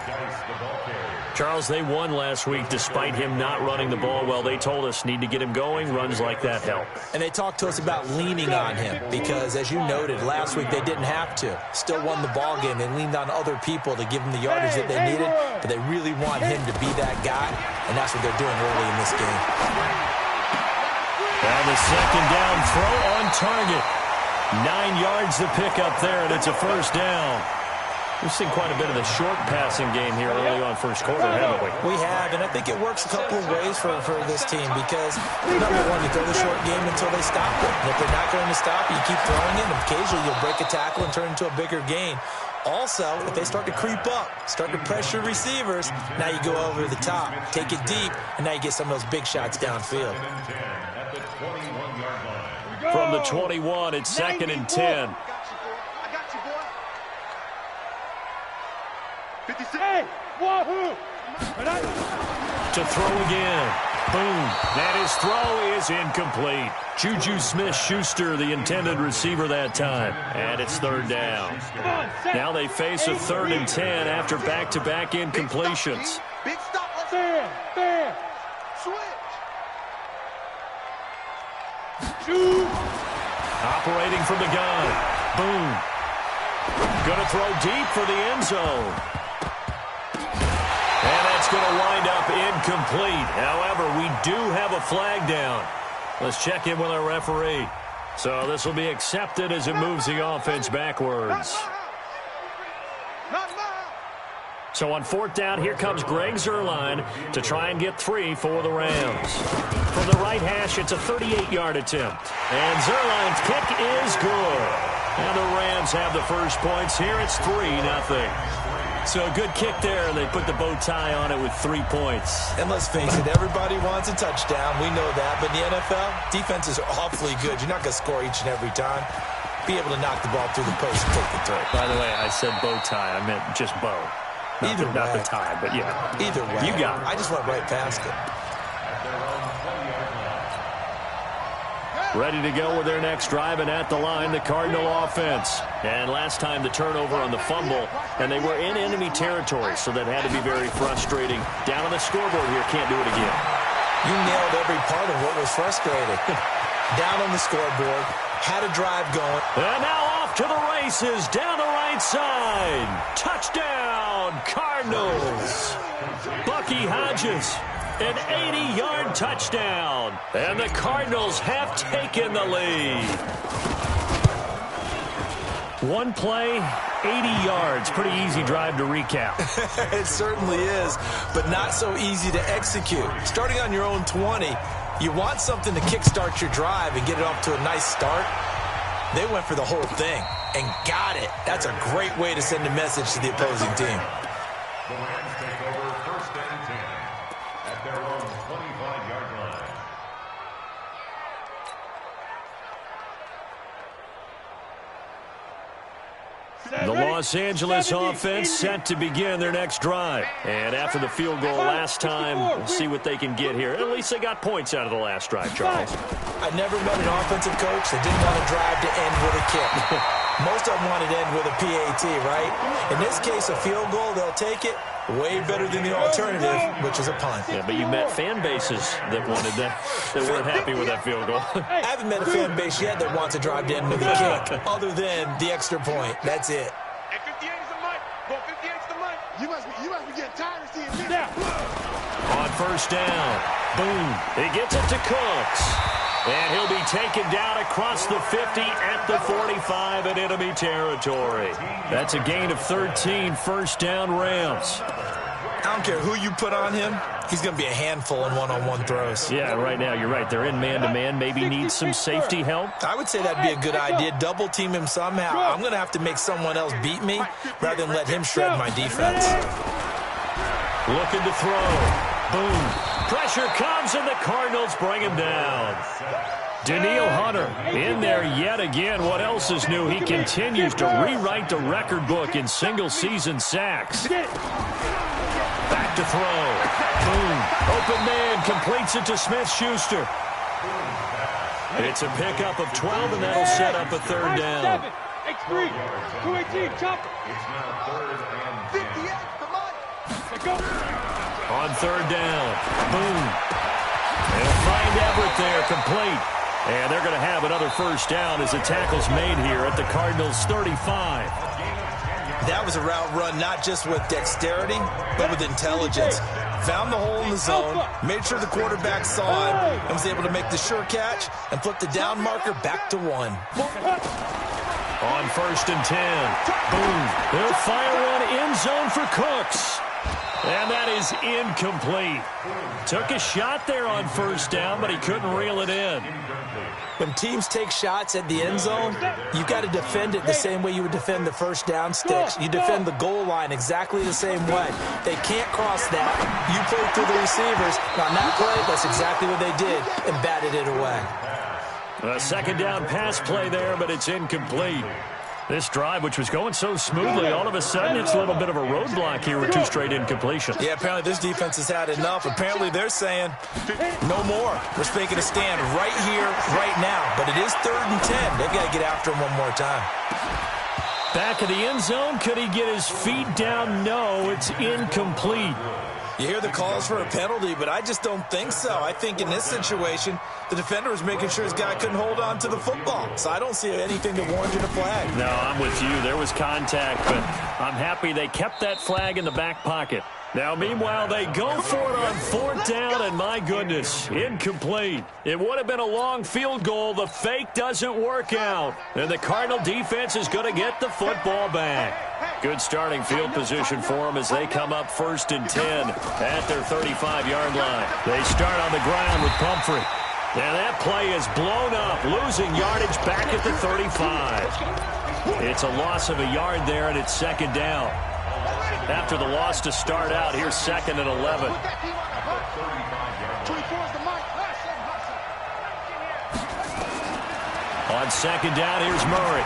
Charles, they won last week despite him not running the ball well. They told us need to get him going. Runs like that help. And they talked to us about leaning on him because, as you noted, last week they didn't have to. Still won the ball game. They leaned on other people to give them the yardage that they needed, but they really want him to be that guy, and that's what they're doing early in this game. And the second down throw on target. 9 yards to pick up there, and it's a first down. We've seen quite a bit of the short passing game here early on first quarter, haven't we? We have, and I think it works a couple of ways for this team because, number one, you throw the short game until they stop it. And if they're not going to stop it, you keep throwing it, and occasionally you'll break a tackle and turn it into a bigger gain. Also, if they start to creep up, start to pressure receivers, now you go over the top, take it deep, and now you get some of those big shots downfield. From the 21, it's 2nd and 10. I got you, boy. 56. Hey, wahoo! To throw again. Boom. And his throw is incomplete. Juju Smith-Schuster, the intended receiver that time. And it's 3rd down. Now they face a 3rd and 10 after back-to-back incompletions. Big stop. Bam. Switch. Shoot. Operating from the gun. Boom. Going to throw deep for the end zone. And that's going to wind up incomplete. However, we do have a flag down. Let's check in with our referee. So this will be accepted as it moves the offense backwards. So on 4th down, here comes Greg Zuerlein to try and get 3 for the Rams. From the right hash, it's a 38-yard attempt. And Zuerlein's kick is good. And the Rams have the first points here. It's 3-0. So a good kick there. They put the bow tie on it with 3 points. And let's face it, everybody wants a touchdown. We know that. But in the NFL, defenses are awfully good. You're not going to score each and every time. Be able to knock the ball through the post and take the throw. By the way, I said bow tie. I meant just bow. Not the tie, but yeah. Either way. You got it. I just went right past it. Ready to go with their next drive, and at the line, the Cardinal offense. And last time the turnover on the fumble, and they were in enemy territory, so that had to be very frustrating. Down on the scoreboard here, can't do it again. You nailed every part of what was frustrating. Down on the scoreboard, had a drive going. And now off to the races, down the right side. Touchdown, Cardinals. Bucky Hodges. An 80-yard touchdown. And the Cardinals have taken the lead. One play, 80 yards. Pretty easy drive to recap. It certainly is, but not so easy to execute. Starting on your own 20, you want something to kickstart your drive and get it off to a nice start. They went for the whole thing and got it. That's a great way to send a message to the opposing team. The Rams take over 1st and 10 at their own 25-yard line. The Los Angeles offense set to begin their next drive. And after the field goal last time, we'll see what they can get here. At least they got points out of the last drive, Charles. I never met an offensive coach that didn't want to drive to end with a kick. Most of them wanted to end with a PAT, right? In this case, a field goal, they'll take it. Way better than the alternative, which is a punt. Yeah, but you met fan bases that wanted that, that weren't happy with that field goal. I haven't met a fan base yet that wants to drive to end with a kick, other than the extra point. That's it. And 58 is the mic. Go 58 is the mic. You must be getting tired of seeing this. On 1st down, boom, he gets it to Cooks. And he'll be taken down across the 50 at the 45 in enemy territory. That's a gain of 13, 1st down Rams. I don't care who you put on him. He's going to be a handful in one-on-one throws. Yeah, right now, you're right. They're in man-to-man. Maybe needs some safety help. I would say that'd be a good idea. Double-team him somehow. I'm going to have to make someone else beat me rather than let him shred my defense. Looking to throw. Boom. Pressure comes, and the Cardinals bring him down. Danielle Hunter in there yet again. What else is new? He continues to rewrite the record book in single-season sacks. Back to throw. Boom. Open man completes it to Smith-Schuster. It's a pickup of 12, and that'll set up a 3rd down. X3, 218, chopper. It's now 3rd and 10. 58 for Mike. Go. On 3rd down. Boom. They'll find Everett there, complete. And they're going to have another 1st down as the tackle's made here at the Cardinals' 35. That was a route run not just with dexterity, but with intelligence. Found the hole in the zone, made sure the quarterback saw him, and was able to make the sure catch and flip the down marker back to 1. On 1st and 10. Boom. They'll fire one end zone for Cooks. And that is incomplete. Took a shot there on 1st down, but he couldn't reel it in. When teams take shots at the end zone, you've got to defend it the same way you would defend the 1st down sticks. You defend the goal line exactly the same way. They can't cross that. You play through the receivers. On that play, that's exactly what they did, and batted it away. A 2nd down pass play there, but it's incomplete. This drive, which was going so smoothly, all of a sudden it's a little bit of a roadblock here with 2 straight incompletions. Yeah, apparently this defense has had enough. Apparently they're saying, no more. We're making a stand right here, right now. But it is 3rd and 10. They've got to get after him one more time. Back of the end zone. Could he get his feet down? No, it's incomplete. You hear the calls for a penalty, but I just don't think so. I think in this situation, the defender was making sure his guy couldn't hold on to the football. So I don't see anything that warranted a flag. No, I'm with you. There was contact, but I'm happy they kept that flag in the back pocket. Now, meanwhile, they go for it on 4th down, and my goodness, incomplete. It would have been a long field goal. The fake doesn't work out, and the Cardinal defense is going to get the football back. Good starting field position for them as they come up 1st and 10 at their 35-yard line. They start on the ground with Pumphrey. And that play is blown up, losing yardage back at the 35. It's a loss of a yard there, and it's 2nd down. After the loss to start out, here's 2nd and 11. On 2nd down, here's Murray.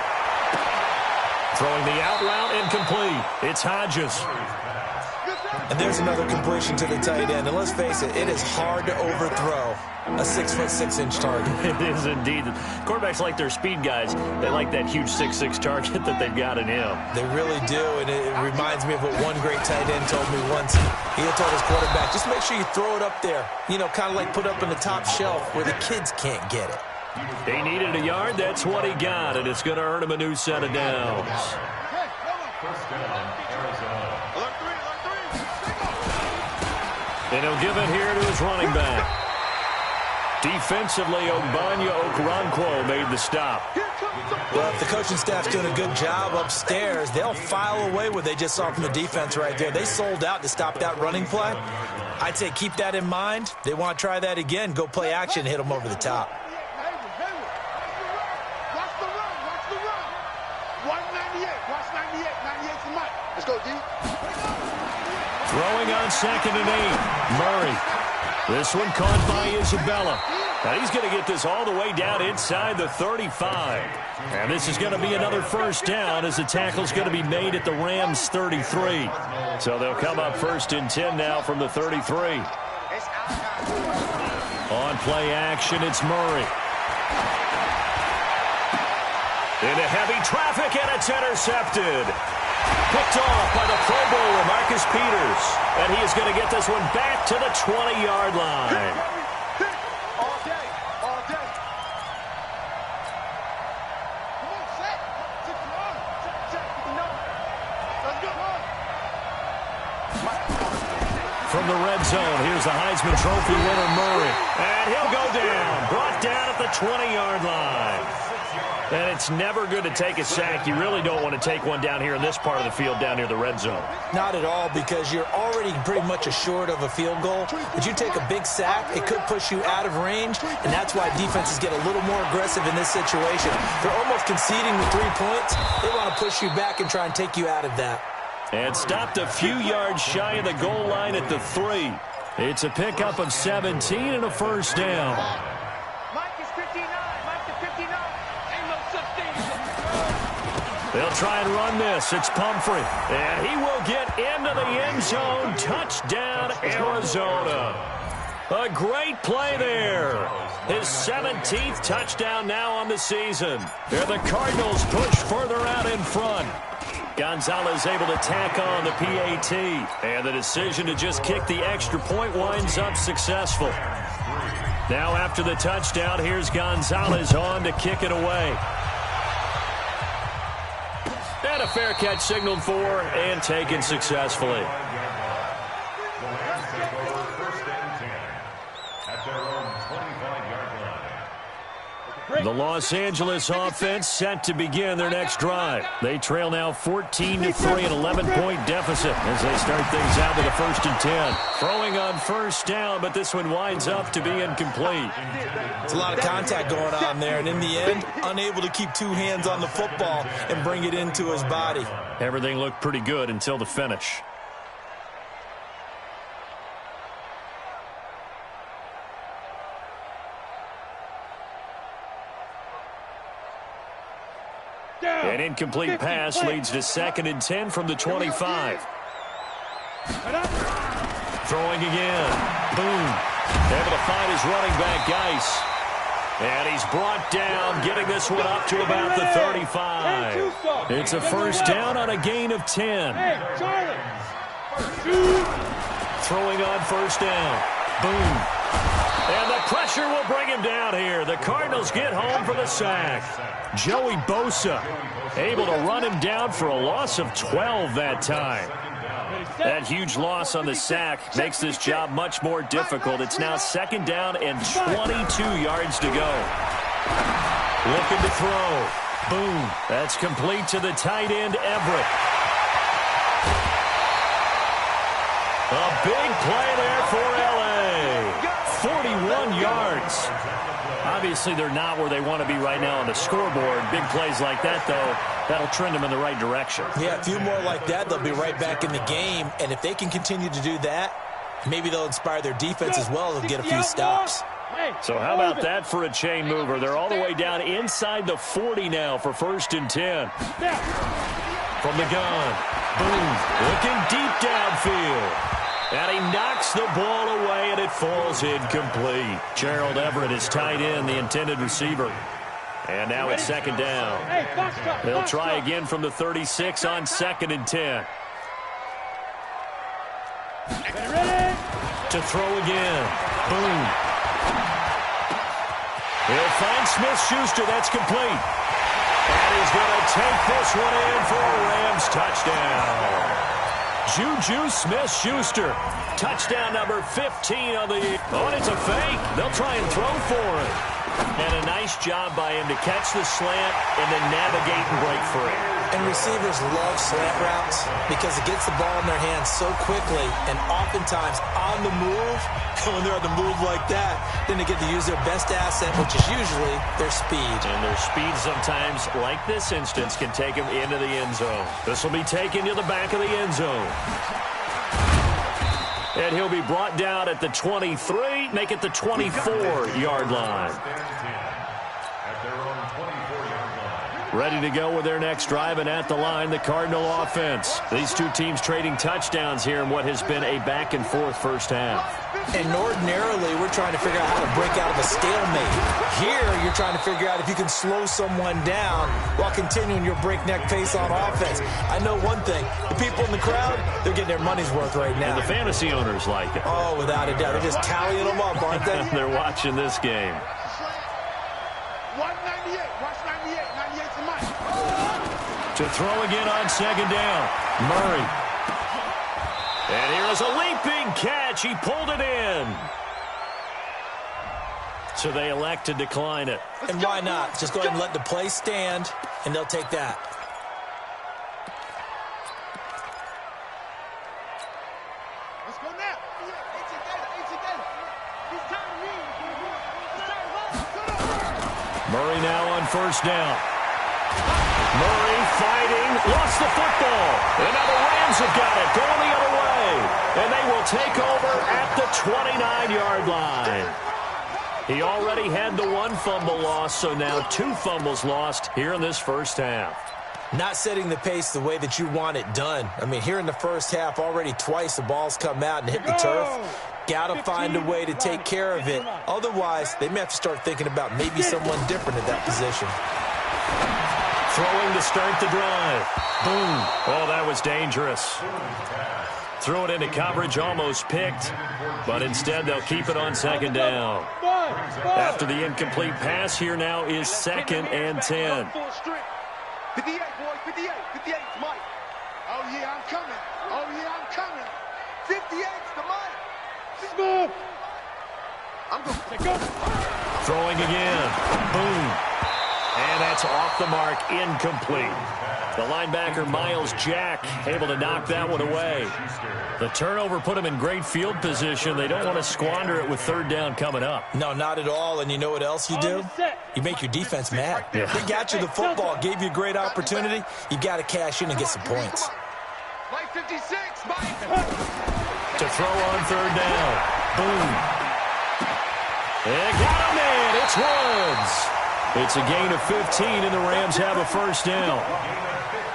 Throwing the out route, incomplete. It's Hodges. And there's another completion to the tight end. And let's face it, it is hard to overthrow a 6'6" target. It is indeed. Quarterbacks like their speed guys. They like that huge 6'6" target that they've got in him. They really do, and it reminds me of what one great tight end told me once. He had told his quarterback, just make sure you throw it up there. You know, kind of like put up in the top shelf where the kids can't get it. He needed a yard. That's what he got, and it's going to earn him a new set of downs. And he'll give it here to his running back. Defensively, Ogbanya Okoronkwo made the stop. Well, if the coaching staff's doing a good job upstairs, they'll file away what they just saw from the defense right there. They sold out to stop that running play. I'd say keep that in mind. They want to try that again. Go play action, hit them over the top. Watch the run. Watch the run. Watch 98. Watch 98. 98 for Mike. Let's go, D. Throwing on 2nd and 8. Murray. This one caught by Isabella. Now he's going to get this all the way down inside the 35. And this is going to be another first down as the tackle's going to be made at the Rams' 33. So they'll come up 1st and 10 now from the 33. On play action, it's Murray. Into heavy traffic, and it's intercepted. Picked off by the Pro Bowler, Marcus Peters. And he is going to get this one back to the 20-yard line. All day, all day. Come on, set. 6-1. Check, let's go. From the red zone, here's the Heisman Trophy winner, Murray. And he'll go down. Brought down at the 20-yard line. And it's never good to take a sack. You really don't want to take one down here in this part of the field down near the red zone. Not at all, because you're already pretty much assured of a field goal. But you take a big sack, it could push you out of range, and that's why defenses get a little more aggressive in this situation. They're almost conceding with 3 points. They want to push you back and try and take you out of that. And stopped a few yards shy of the goal line at the 3. It's a pickup of 17 and a first down. Mike is 59. Mike is 59. Ain't no such thing. They'll try and run this. It's Pumphrey. And he will get into the end zone. Touchdown, Arizona. A great play there. His 17th touchdown now on the season. There the Cardinals push further out in front. Gonzalez able to tack on the PAT. And the decision to just kick the extra point winds up successful. Now after the touchdown, here's Gonzalez on to kick it away. And a fair catch signaled for and taken successfully. The Los Angeles offense set to begin their next drive. They trail now 14-3, an 11-point deficit as they start things out with a 1st and 10. Throwing on first down, but this one winds up to be incomplete. There's a lot of contact going on there, and in the end, unable to keep 2 hands on the football and bring it into his body. Everything looked pretty good until the finish. An incomplete pass leads to 2nd and 10 from the 25. Throwing again. Boom. Able to find his running back, Geis. And he's brought down, getting this one up to about the 35. It's a first down on a gain of 10. Throwing on first down. Boom. And the pressure will bring him down here. The Cardinals get home for the sack. Joey Bosa able to run him down for a loss of 12 that time. That huge loss on the sack makes this job much more difficult. It's now 2nd down and 22 yards to go. Looking to throw. Boom. That's complete to the tight end, Everett. A big play there for L.A. 41 yards. Obviously, they're not where they want to be right now on the scoreboard. Big plays like that, though, that'll trend them in the right direction. Yeah, a few more like that, they'll be right back in the game. And if they can continue to do that, maybe they'll inspire their defense as well and get a few stops. So how about that for a chain mover? They're all the way down inside the 40 now for 1st and 10. From the gun. Boom. Looking deep downfield. And he knocks the ball away, and it falls incomplete. Gerald Everett is tied in, the intended receiver. And now it's 2nd down. They'll try again from the 36 on 2nd and 10. To throw again. Boom. He'll find Smith-Schuster. That's complete. And he's going to take this one in for a Rams touchdown. Juju Smith-Schuster. Touchdown number 15 on the... Oh, and it's a fake. They'll try and throw for it. And a nice job by him to catch the slant and then navigate and break free. And receivers love slant routes because it gets the ball in their hands so quickly and oftentimes on the move. When they're on the move like that, then they get to use their best asset, which is usually their speed. And their speed sometimes, like this instance, can take them into the end zone. This will be taken to the back of the end zone. And he'll be brought down at the 23, make it the 24-yard line. At their own 24-yard line. Ready to go with their next drive, and at the line, the Cardinal offense. These two teams trading touchdowns here in what has been a back-and-forth first half. And ordinarily, we're trying to figure out how to break out of a stalemate. Here, you're trying to figure out if you can slow someone down while continuing your breakneck pace on offense. I know one thing. The people in the crowd, they're getting their money's worth right now. And the fantasy owners like it. Oh, without a doubt. They're just tallying them up, aren't they? They're watching this game. Watch 98. Watch 98. 98's the mic. To throw again on second down. Murray. And here is a leaping catch. He pulled it in. So they elect to decline it. And why not? Just go ahead and let the play stand, and they'll take that. Let's go now. Murray now on first down. Murray fighting, lost the football. And now the Rams have got it, going the other way. And they will take over at the 29-yard line. He already had the one fumble loss, so now 2 fumbles lost here in this first half. Not setting the pace the way that you want it done. I mean, here in the first half, already twice the ball's come out and hit the turf. Got to find a way to take care of it. Otherwise, they may have to start thinking about maybe someone different at that position. Throwing to start the drive. Boom. Oh, that was dangerous. Threw it into coverage, almost picked. But instead, they'll keep it on second down. After the incomplete pass, here now is 2nd and 10. 58, boys. 58. 58's Mike. Oh, yeah, I'm coming. Oh, yeah, I'm coming. 58's the Mike. Smooth. I'm going to go. Throwing again. Boom. And that's off the mark, incomplete. The linebacker, Miles Jack, able to knock that one away. The turnover put him in great field position. They don't want to squander it with third down coming up. No, not at all. And you know what else you do? You make your defense mad. Yeah. They got you the football, gave you a great opportunity. You got to cash in and get some points. Mike 56, Mike. To throw on third down. Boom. And got him in. It's Woods. It's a gain of 15, and the Rams have a first down.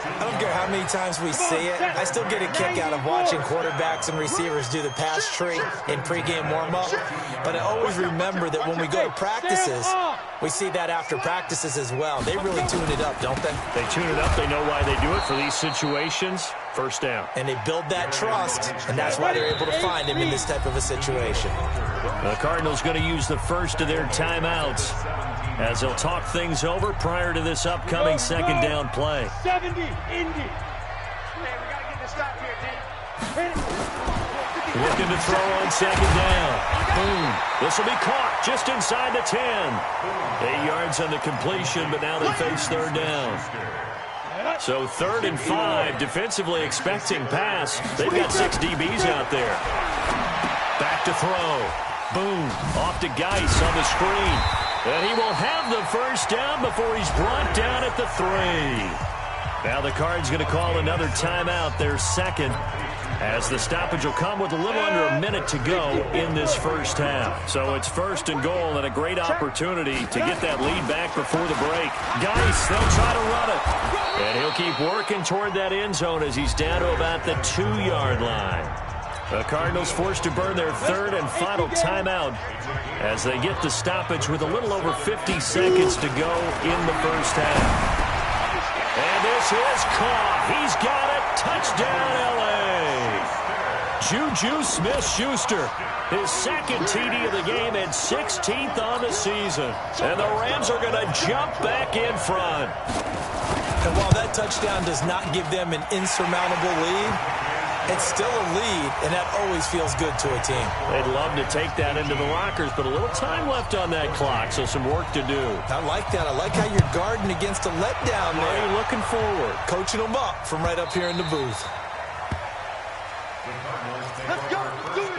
I don't care how many times we see it. I still get a kick out of watching quarterbacks and receivers do the pass tree in pregame warm-up. But I always remember that when we go to practices, we see that after practices as well. They really tune it up, don't they? They tune it up. They know why they do it for these situations. First down. And they build that trust, and that's why they're able to find him in this type of a situation. The Cardinals going to use the first of their timeouts as they'll talk things over prior to this upcoming second down play. 70, Indy. Man, we got to get this stop here, dude. Looking to throw on second down. Boom. This will be caught just inside the 10. 8 yards on the completion, but now they face third down. So 3rd and 5, defensively expecting pass. They've got 6 DBs out there. Back to throw. Boom. Off to Geis on the screen. And he will have the first down before he's brought down at the 3. Now the Cards going to call another timeout, their second, as the stoppage will come with a little under a minute to go in this first half. So it's 1st and goal and a great opportunity to get that lead back before the break. Geis, they'll try to run it. And he'll keep working toward that end zone as he's down to about the 2-yard line. The Cardinals forced to burn their 3rd and final timeout as they get the stoppage with a little over 50 seconds to go in the first half. And this is caught. He's got it. Touchdown, L.A. Juju Smith-Schuster, his 2nd TD of the game and 16th on the season. And the Rams are going to jump back in front. And while that touchdown does not give them an insurmountable lead, it's still a lead, and that always feels good to a team. They'd love to take that into the lockers, but a little time left on that clock, so some work to do. I like that. I like how you're guarding against a letdown there. Are you looking forward? Coaching them up from right up here in the booth. Let's go. Do it.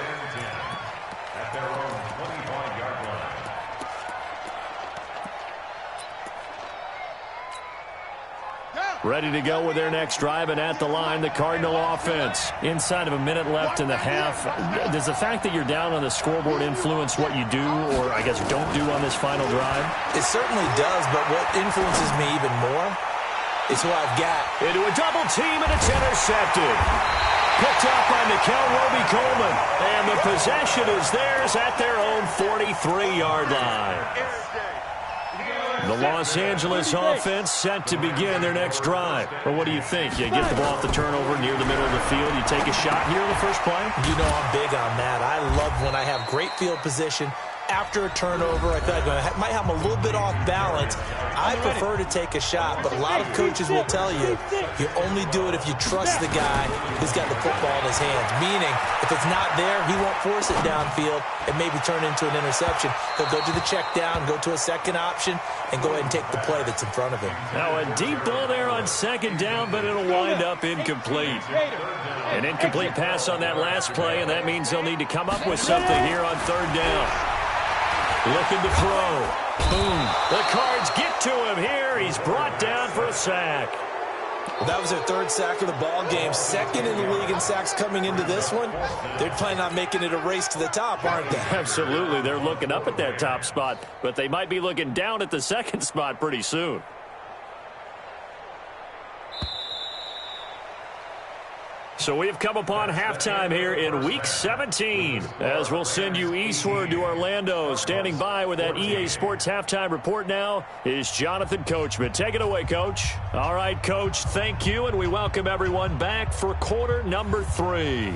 At their own 25-yard line. Down. Ready to go with their next drive, and at the line, the Cardinal offense. Inside of a minute left in the half, does the fact that you're down on the scoreboard influence what you do, or I guess don't do on this final drive? It certainly does, but what influences me even more is who I've got. Into a double team, and it's intercepted. Picked up by Nickel Roby-Coleman, and the possession is theirs at their own 43-yard line. The Los Angeles offense set to begin their next drive. Well, what do you think? You get the ball off the turnover near the middle of the field. You take a shot here in the first play? You know I'm big on that. I love when I have great field position. After a turnover, I feel like I might have them a little bit off balance. I prefer to take a shot, but a lot of coaches will tell you, you only do it if you trust the guy who's got the football in his hands. Meaning, if it's not there, he won't force it downfield and maybe turn into an interception. He'll go to the check down, go to a second option, and go ahead and take the play that's in front of him. Now a deep ball there on second down, but it'll wind up incomplete. An incomplete pass on that last play, and that means they'll need to come up with something here on third down. Looking to throw. Boom. The Cards get to him here. He's brought down for a sack. Well, that was their third sack of the ball game. Second in the league in sacks coming into this one. They're planning on making it a race to the top, aren't they? Absolutely. They're looking up at that top spot, but they might be looking down at the second spot pretty soon. So we've come upon halftime here in Week 17, as we'll send you eastward to Orlando. Standing by with that EA Sports halftime report now is Jonathan Coachman. Take it away, Coach. All right, Coach, thank you, and we welcome everyone back for quarter number 3.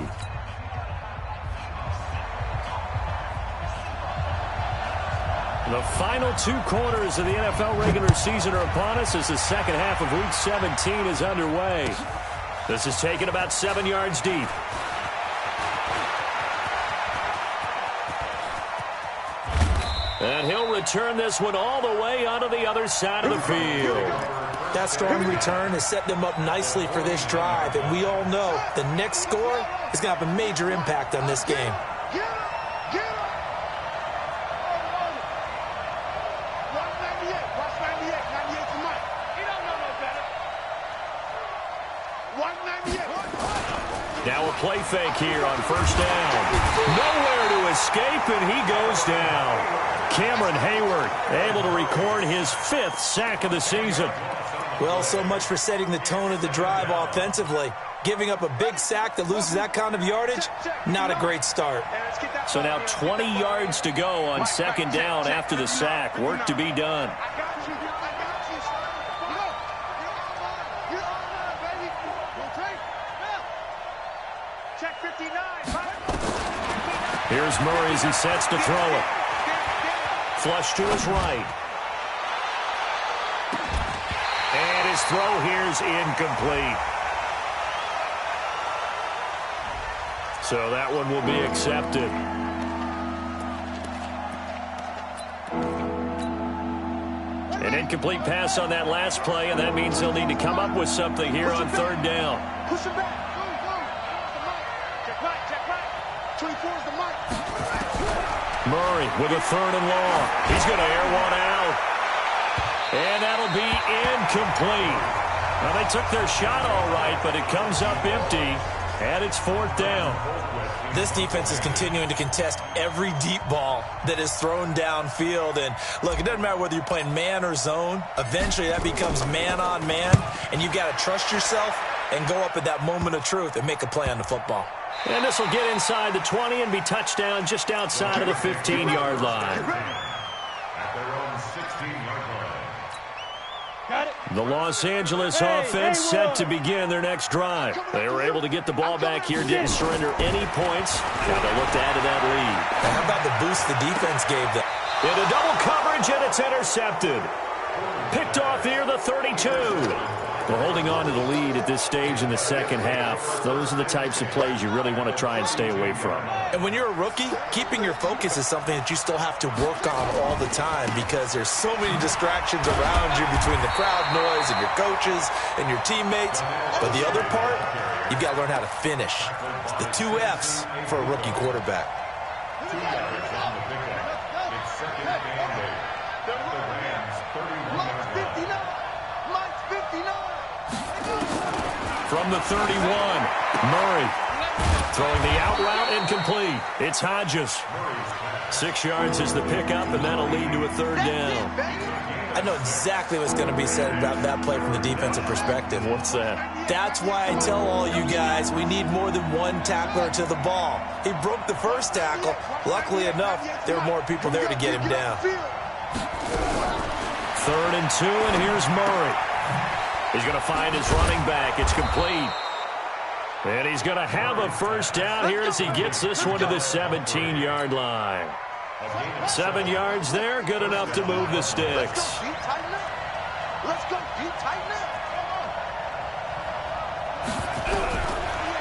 The final 2 quarters of the NFL regular season are upon us as the second half of Week 17 is underway. This is taken about 7 yards deep. And he'll return this one all the way onto the other side of the field. That strong return has set them up nicely for this drive, and we all know the next score is going to have a major impact on this game. Now a play fake here on first down. Nowhere to escape, and he goes down. Cameron Hayward able to record his 5th sack of the season. Well, so much for setting the tone of the drive offensively. Giving up a big sack that loses that kind of yardage, not a great start. So now 20 yards to go on second down after the sack. Work to be done. Here's Murray as he sets to throw it. Flush to his right. And his throw here's incomplete. So that one will be accepted. An incomplete pass on that last play, and that means they'll need to come up with something here on third down. Push it back. Check right. 24 is the mark. Murray with a third and long. He's going to air one out. And that'll be incomplete. Now, they took their shot all right, but it comes up empty, and it's fourth down. This defense is continuing to contest every deep ball that is thrown downfield. And, look, it doesn't matter whether you're playing man or zone. Eventually, that becomes man-on-man, and you've got to trust yourself and go up at that moment of truth and make a play on the football. And this will get inside the 20 and be touchdown just outside of the 15-yard line. At their own 16-yard line. The Los Angeles offense set to begin their next drive. They were able to get the ball back here, didn't surrender any points. Now they look to add to that lead. How about the boost the defense gave them? Into double coverage, and it's intercepted. Picked off here, the 32. Well, holding on to the lead at this stage in the second half, those are the types of plays you really want to try and stay away from. And when you're a rookie, keeping your focus is something that you still have to work on all the time because there's so many distractions around you between the crowd noise and your coaches and your teammates. But the other part, you've got to learn how to finish. The 2 F's for a rookie quarterback. 2 yards on the pickup. It's second and 8. The Rams 31-yard line. From the 31, Murray. Throwing the out route incomplete. It's Hodges. 6 yards is the pickup, and that'll lead to a 3rd down. I know exactly what's going to be said about that play from the defensive perspective. What's that? That's why I tell all you guys we need more than one tackler to the ball. He broke the first tackle. Luckily enough, there were more people there to get him down. 3rd and 2, and here's Murray. He's going to find his running back. It's complete. And he's going to have a 1st down here as he gets this one to the 17-yard line. 7 yards there, good enough to move the sticks. Let's go, tighten up.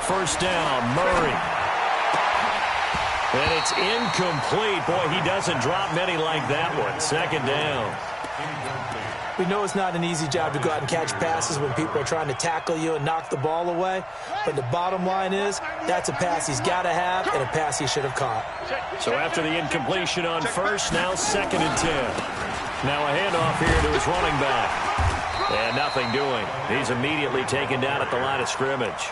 1st down, Murray. And it's incomplete. Boy, he doesn't drop many like that one. 2nd down. We know it's not an easy job to go out and catch passes when people are trying to tackle you and knock the ball away. But the bottom line is, that's a pass he's got to have and a pass he should have caught. So after the incompletion on 1st, now 2nd and 10. Now a handoff here to his running back. And nothing doing. He's immediately taken down at the line of scrimmage.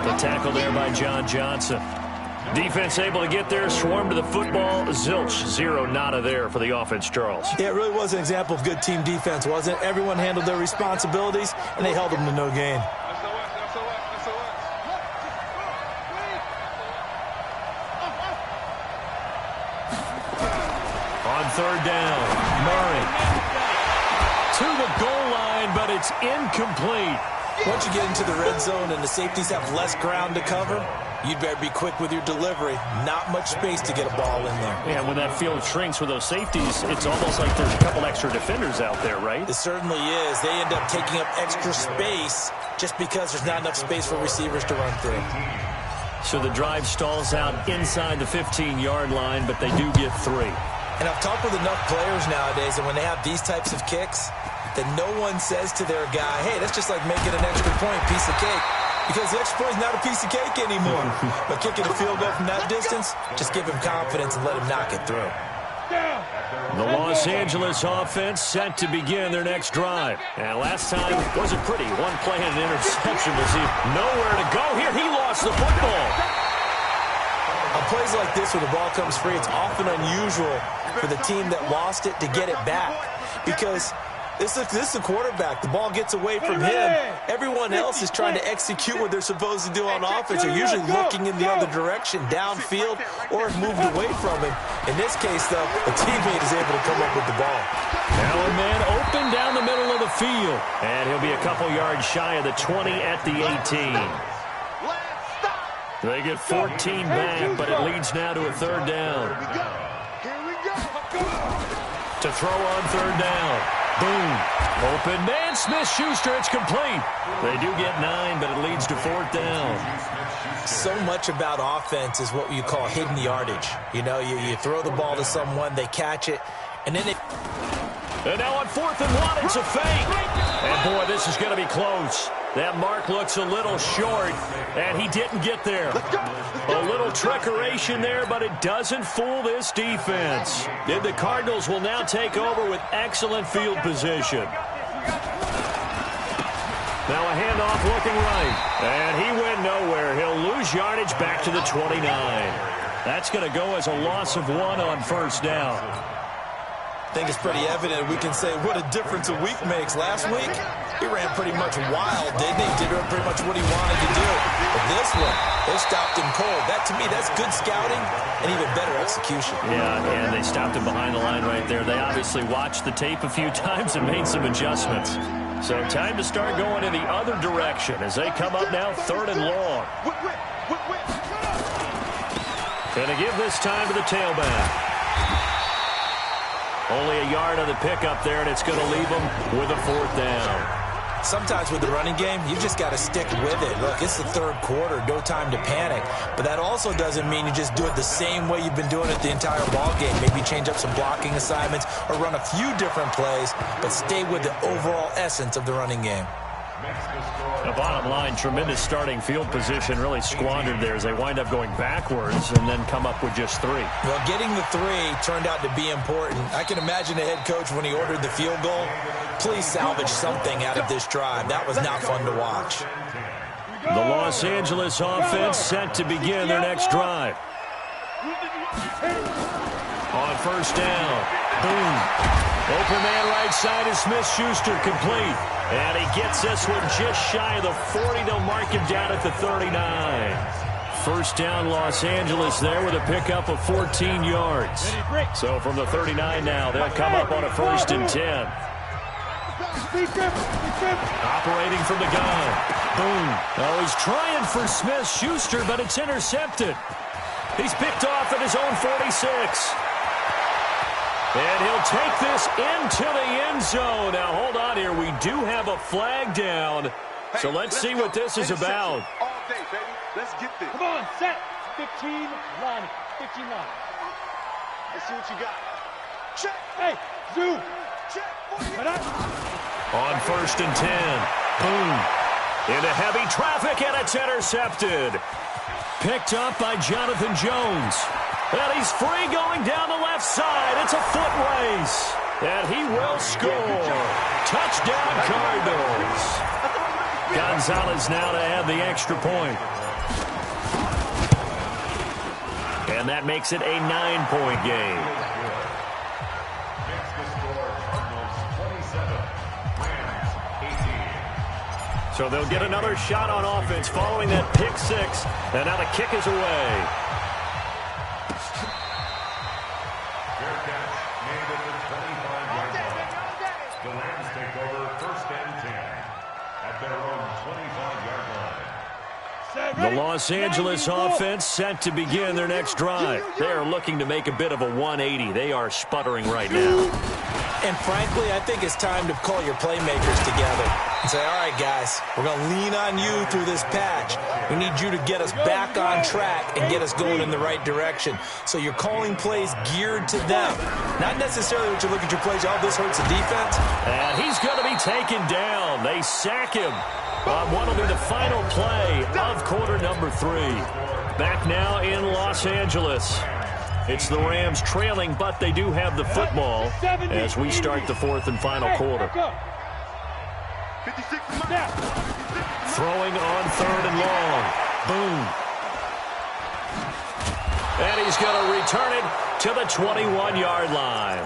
The tackle there by John Johnson. Defense able to get there, swarm to the football. Zilch, 0 nada there for the offense, Charles. Yeah, it really was an example of good team defense, wasn't it? Everyone handled their responsibilities, and they held them to no gain. On 3rd down, Murray. To the goal line, but it's incomplete. Once you get into the red zone and the safeties have less ground to cover, you'd better be quick with your delivery. Not much space to get a ball in there. Yeah, when that field shrinks with those safeties, it's almost like there's a couple extra defenders out there, right? It certainly is. They end up taking up extra space just because there's not enough space for receivers to run through. So the drive stalls out inside the 15-yard line, but they do get 3. And I've talked with enough players nowadays, and when they have these types of kicks, that no one says to their guy, hey, that's just like making an extra point, piece of cake. Because the extra point is not a piece of cake anymore. But kicking a field goal from that distance, just give him confidence and let him knock it through. The Los Angeles offense set to begin their next drive. And last time wasn't pretty. One play and an interception. We'll see nowhere to go here. He lost the football. On plays like this where the ball comes free, it's often unusual for the team that lost it to get it back. Because this is the quarterback. The ball gets away from him. Everyone else is trying to execute what they're supposed to do on offense. They're usually looking in the other direction, downfield, or moved away from him. In this case, though, a teammate is able to come up with the ball. Now a man open down the middle of the field. And he'll be a couple yards shy of the 20 at the 18. They get 14 back, but it leads now to a 3rd down. To throw on 3rd down. Boom. Open man, Smith-Schuster, it's complete. They do get 9, but it leads to 4th down. So much about offense is what you call hidden yardage. You know, you throw the ball to someone, they catch it, and then they... And now on 4th and 1, it's a fake. And boy, this is going to be close. That mark looks a little short, and he didn't get there. A little trickeration there, but it doesn't fool this defense. And the Cardinals will now take over with excellent field position. Now a handoff looking right, and he went nowhere. He'll lose yardage back to the 29. That's going to go as a loss of 1 on 1st down. I think it's pretty evident. We can say what a difference a week makes. Last week, he ran pretty much wild, didn't he? Did pretty much what he wanted to do. But this one, they stopped him cold. That, to me, that's good scouting and even better execution. Yeah, and they stopped him behind the line right there. They obviously watched the tape a few times and made some adjustments. So time to start going in the other direction as they come up now 3rd and long. And to give this time to the tailback. Only a yard on the pickup there, and it's going to leave them with a 4th down. Sometimes with the running game, you just got to stick with it. Look, it's the 3rd quarter, no time to panic. But that also doesn't mean you just do it the same way you've been doing it the entire ball game. Maybe change up some blocking assignments or run a few different plays, but stay with the overall essence of the running game. The bottom line, tremendous starting field position, really squandered there as they wind up going backwards and then come up with just 3. Well, getting the 3 turned out to be important. I can imagine the head coach when he ordered the field goal. Please salvage something out of this drive. That was not fun to watch. The Los Angeles offense set to begin their next drive. On first down, boom. Open man right side is Smith-Schuster, complete. And he gets this one just shy of the 40. They'll mark him down at the 39. First down, Los Angeles there with a pickup of 14 yards. So from the 39 now, they'll come up on a 1st and 10. Operating from the gun. Boom. Oh, he's trying for Smith-Schuster, but it's intercepted. He's picked off at his own 46. And he'll take this into the end zone. Now, hold on here. We do have a flag down. So let's see what this is about. All day, baby. Let's get this. Come on, set. 15 line. 15 line. Let's see what you got. Check. Hey, zoom. Check. On 1st and 10. Boom. Into heavy traffic, and it's intercepted. Picked up by Jonathan Jones. And he's free going down the left side. It's a foot race. And he will score. Touchdown, Cardinals. Gonzalez now to add the extra point. And that makes it a 9-point game. So they'll get another shot on offense following that pick 6. And now the kick is away. The Rams take over 1st and 10 at their own 25-yard line. The Los Angeles offense set to begin their next drive. They are looking to make a bit of a 180. They are sputtering right now. And frankly, I think it's time to call your playmakers together and say, all right, guys, we're going to lean on you through this patch. We need you to get us back on track and get us going in the right direction. So you're calling plays geared to them. Not necessarily what you look at your plays, oh, this hurts the defense. And he's going to be taken down. They sack him on what will be the final play of quarter number 3. Back now in Los Angeles. It's the Rams trailing, but they do have the football as we start the 4th and final quarter. Throwing on 3rd and long. Boom. And he's going to return it to the 21-yard line.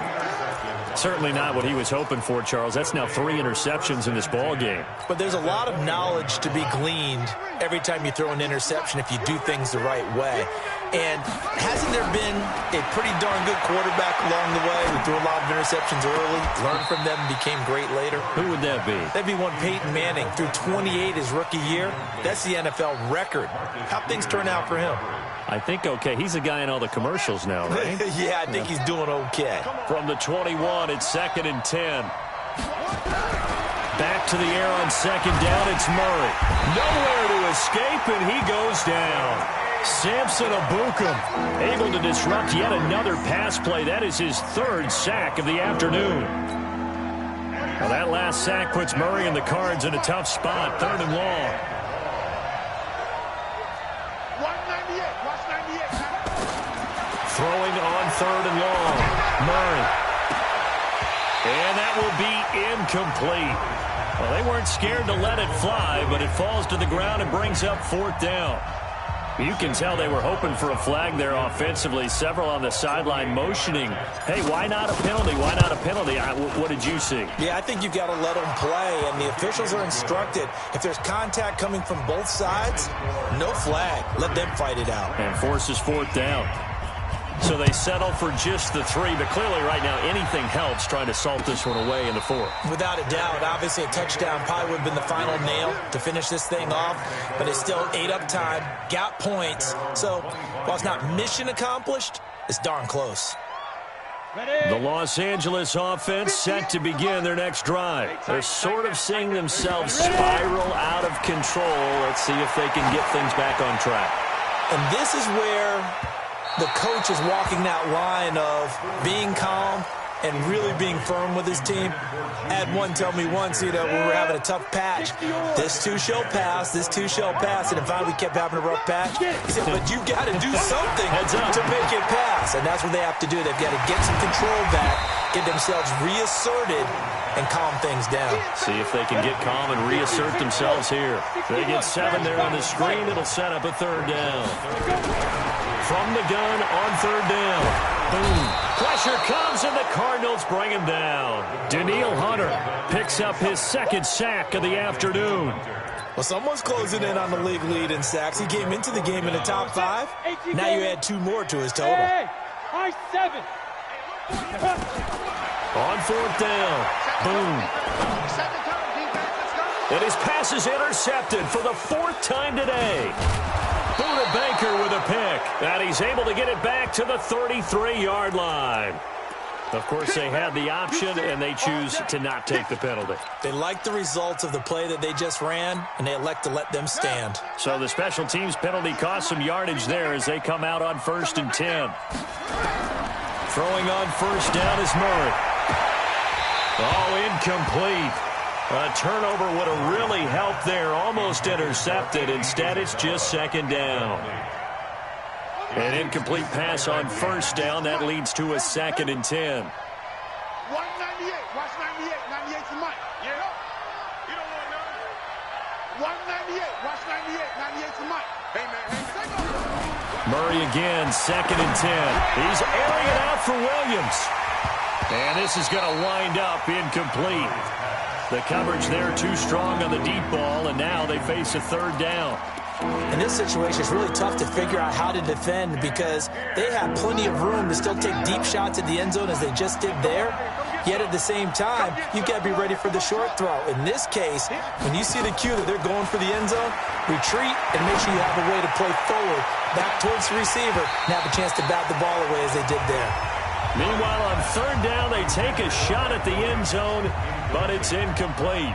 Certainly not what he was hoping for, Charles. That's now 3 interceptions in this ball game. But there's a lot of knowledge to be gleaned every time you throw an interception if you do things the right way. And hasn't there been a pretty darn good quarterback along the way who threw a lot of interceptions early, learned from them, and became great later? Who would that be? That'd be one Peyton Manning. Threw 28 his rookie year. That's the NFL record. How'd things turn out for him? I think okay. He's the guy in all the commercials now, right? Yeah, I think he's doing okay. From the 21, it's 2nd and 10. Back to the air on 2nd down, it's Murray. Nowhere to escape, and he goes down. Samson Abukum able to disrupt yet another pass play. That is his 3rd sack of the afternoon. Well, that last sack puts Murray and the Cards in a tough spot. 3rd and long. Throwing on 3rd and long. Murray. And that will be incomplete. Well, they weren't scared to let it fly, but it falls to the ground and brings up 4th down. You can tell they were hoping for a flag there offensively. Several on the sideline motioning, hey, why not a penalty? Why not a penalty? What did you see? Yeah, I think you've got to let them play, and the officials are instructed, if there's contact coming from both sides, no flag. Let them fight it out. And forces 4th down. So they settle for just the 3, but clearly right now anything helps trying to salt this one away in the 4th. Without a doubt, obviously a touchdown probably would have been the final nail to finish this thing off, but it's still ate up time, got points. So while it's not mission accomplished, it's darn close. The Los Angeles offense set to begin their next drive. They're sort of seeing themselves spiral out of control. Let's see if they can get things back on track. And this is where the coach is walking that line of being calm and really being firm with his team. I had one tell me once, when we were having a tough patch, this too shall pass, this too shall pass, and if we kept having a rough patch, he said, but you got to do something to make it pass, and that's what they have to do. They've got to get some control back, get themselves reasserted, and calm things down. See if they can get calm and reassert themselves here. They get 7 there on the screen. It'll set up a third down. From the gun on third down. Boom. Pressure comes, and the Cardinals bring him down. Danielle Hunter picks up his second sack of the afternoon. Well, someone's closing in on the league lead in sacks. He came into the game in the top 5. Now you add 2 more to his total. High 7. On fourth down. Boom. And his pass is intercepted for the 4th time today. Buda Baker with a pick. And he's able to get it back to the 33-yard line. Of course, they had the option, and they choose to not take the penalty. They like the results of the play that they just ran, and they elect to let them stand. So the special teams penalty cost some yardage there as they come out on 1st and 10. Throwing on first down is Murray. Oh, incomplete. A turnover would have really helped there. Almost intercepted. Instead, it's just 2nd down. An incomplete pass on first down. That leads to a 2nd and 10. 198. Watch 98. 98 to Mike. Yeah. You don't want none. 198. Watch 98. 98 to Mike. Hey, man. Take over. Murray again. 2nd and 10. He's airing it out for Williams. And this is going to wind up incomplete. The coverage there too strong on the deep ball, and now they face a third down. In this situation, it's really tough to figure out how to defend because they have plenty of room to still take deep shots at the end zone as they just did there. Yet at the same time, you've got to be ready for the short throw. In this case, when you see the cue that they're going for the end zone, retreat and make sure you have a way to play forward, back towards the receiver, and have a chance to bat the ball away as they did there. Meanwhile, on third down, they take a shot at the end zone, but it's incomplete.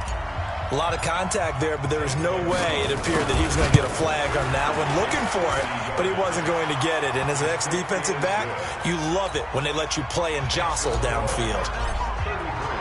A lot of contact there, but there was no way it appeared that he was going to get a flag on that one. Looking for it, but he wasn't going to get it. And as an ex-defensive back, you love it when they let you play and jostle downfield.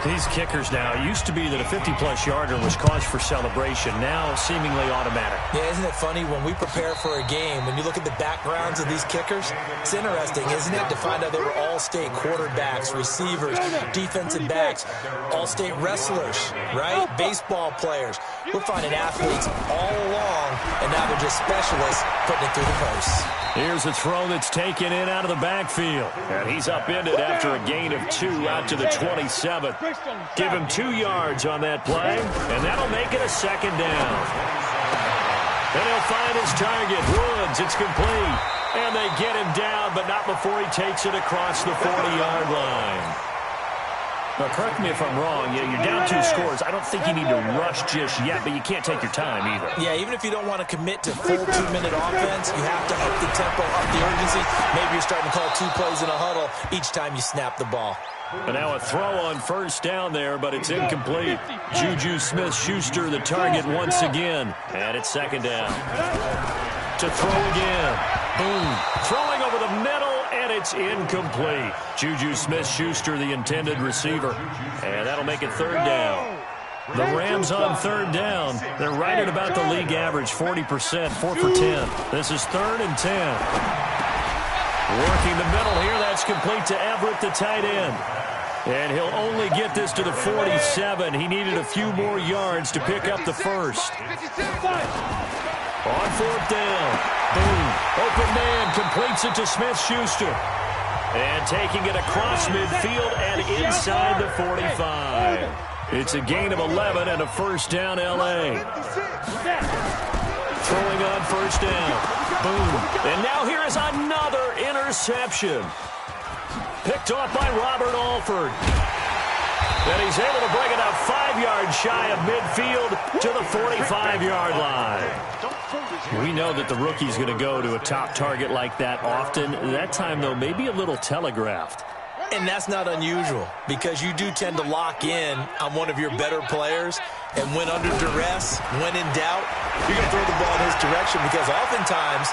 These kickers now, it used to be that a 50-plus yarder was cause for celebration. Now, seemingly automatic. Yeah, isn't it funny when we prepare for a game, when you look at the backgrounds of these kickers, it's interesting, isn't it, to find out they were all-state quarterbacks, receivers, defensive backs, all-state wrestlers, right? Baseball players. We're finding athletes all along, and now they're just specialists putting it through the posts. Here's a throw that's taken in out of the backfield. And he's upended after a gain of 2 out to the 27. Give him 2 yards on that play, and that'll make it a 2nd down. And he'll find his target, Woods. It's complete. And they get him down, but not before he takes it across the 40-yard line. Now, correct me if I'm wrong. Yeah, you're down 2 scores. I don't think you need to rush just yet, but you can't take your time either. Yeah, even if you don't want to commit to full 2-minute offense, you have to up the tempo, up the urgency. Maybe you're starting to call 2 plays in a huddle each time you snap the ball. And now a throw on first down there, but it's incomplete. Juju Smith-Schuster the target once again. And it's 2nd down. To throw again. Boom. Throwing over the middle, and it's incomplete. Juju Smith-Schuster, the intended receiver. And that'll make it 3rd down. The Rams on 3rd down. They're right at about the league average, 40%, 4 for 10. This is 3rd and 10. Working the middle here, that's complete to Everett, the tight end. And he'll only get this to the 47. He needed a few more yards to pick up the first. On 4th down. Boom. Open man completes it to Smith-Schuster. And taking it across midfield and inside the 45. It's a gain of 11 and a first down, L.A. Throwing on first down. Boom. And now here is another interception. Picked off by Robert Alford. And he's able to bring it up 5 yards shy of midfield to the 45-yard line. We know that the rookie's going to go to a top target like that often. That time, though, maybe a little telegraphed. And that's not unusual because you do tend to lock in on one of your better players. And when under duress, when in doubt, you're going to throw the ball in his direction because oftentimes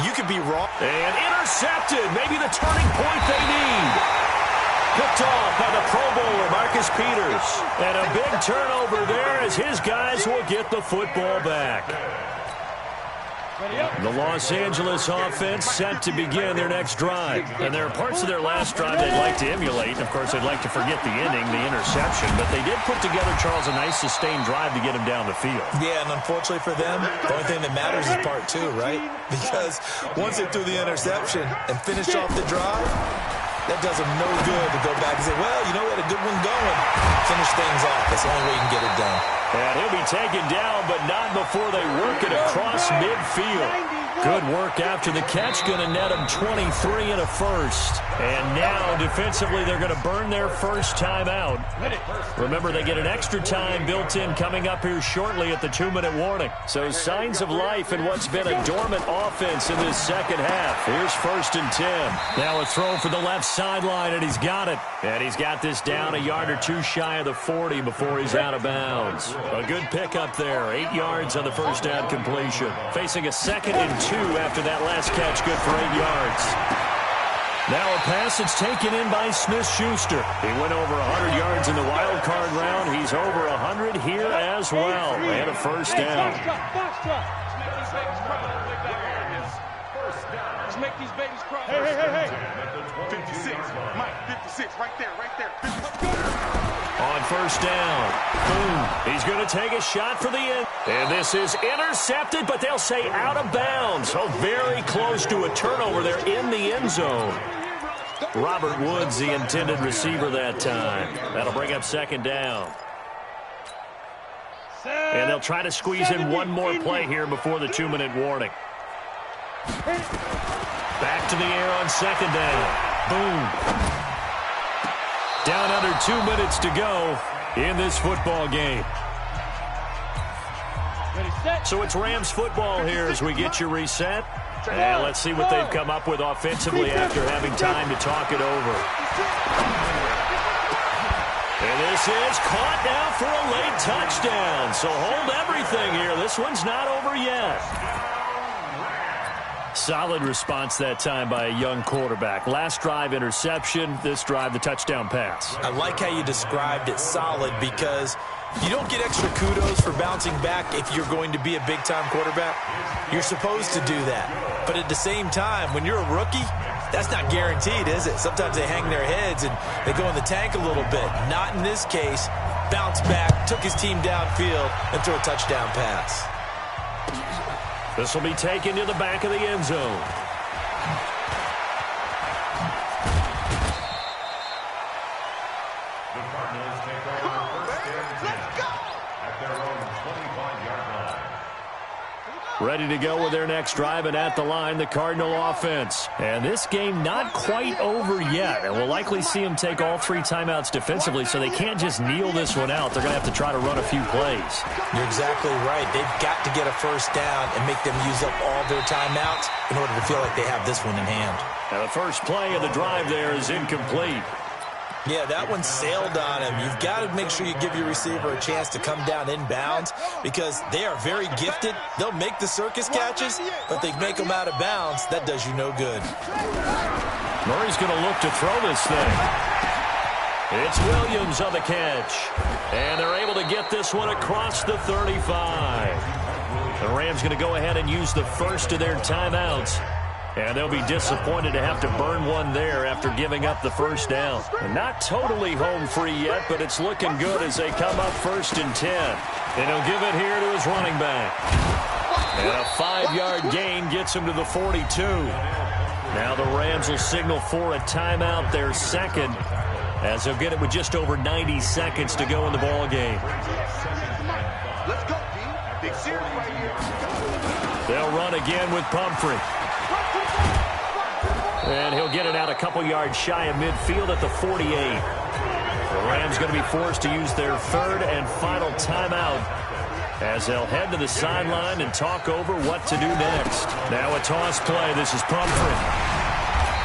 you could be wrong. And intercepted. Maybe the turning point they need. picked off by the Pro Bowler, Marcus Peters. And a big turnover there as his guys will get the football back. The Los Angeles offense set to begin their next drive. And there are parts of their last drive they'd like to emulate. Of course, they'd like to forget the ending, the interception. But they did put together, Charles, a nice sustained drive to get him down the field. Yeah, and unfortunately for them, the only thing that matters is part two, right? Because once they threw the interception and finished off the drive, that does them no good to go back and say, well, you know, we had a good one going. Finish things off. That's the only way you can get it done. And he'll be taken down, but not before they work it across midfield. Good work after the catch. Going to net them 23 and a first. And now, defensively, they're going to burn their first time out. Remember, they get an extra time built in coming up here shortly at the 2-minute warning. So signs of life in what's been a dormant offense in this second half. Here's 1st and 10. Now a throw for the left sideline, and he's got it. And he's got this down a yard or two shy of the 40 before he's out of bounds. A good pickup there. 8 yards on the first down completion. Facing a 2nd and 2 after that last catch. Good for 8 yards. Now a pass that's taken in by Smith-Schuster. He went over 100 yards in the wild card round. He's over 100 here as well. And a first down. Let's make these babies cry. Hey. 56. Mike, 56. Right there. 56. On first down. Boom. He's going to take a shot for the end. And this is intercepted, but they'll say out of bounds. So very close to a turnover there in the end zone. Robert Woods, the intended receiver that time. That'll bring up 2nd down. And they'll try to squeeze in one more play here before the 2-minute warning. Back to the air on 2nd down. Boom. Down under 2 minutes to go in this football game. So it's Rams football here as we get you reset. And let's see what they've come up with offensively after having time to talk it over. And this is caught now for a late touchdown. So hold everything here. This one's not over yet. Solid response that time by a young quarterback. Last drive, interception. This drive, the touchdown pass. I like how you described it solid because you don't get extra kudos for bouncing back if you're going to be a big-time quarterback. You're supposed to do that. But at the same time, when you're a rookie, that's not guaranteed, is it? Sometimes they hang their heads and they go in the tank a little bit. Not in this case. Bounced back, took his team downfield, and threw a touchdown pass. This will be taken to the back of the end zone. The Cardinals take over 1st and 10 at their own 25-yard line. Ready to go with their next drive, and at the line, the Cardinal offense. And this game not quite over yet. And we'll likely see them take all 3 timeouts defensively, so they can't just kneel this one out. They're going to have to try to run a few plays. You're exactly right. They've got to get a first down and make them use up all their timeouts in order to feel like they have this one in hand. Now the first play of the drive there is incomplete. Yeah, that one sailed on him. You've got to make sure you give your receiver a chance to come down inbounds because they are very gifted. They'll make the circus catches, but they make them out of bounds. That does you no good. Murray's going to look to throw this thing. It's Williams on the catch. And they're able to get this one across the 35. The Rams going to go ahead and use the first of their timeouts. And they'll be disappointed to have to burn one there after giving up the first down. And not totally home free yet, but it's looking good as they come up 1st and 10. And he'll give it here to his running back. And a 5-yard gain gets him to the 42. Now the Rams will signal for a timeout, their 2nd, as they'll get it with just over 90 seconds to go in the ball game. Let's go, D. Big series right here. They'll run again with Pumphrey. And he'll get it out a couple yards shy of midfield at the 48. The Rams going to be forced to use their 3rd and final timeout as they'll head to the sideline and talk over what to do next. Now a toss play. This is Pumphrey.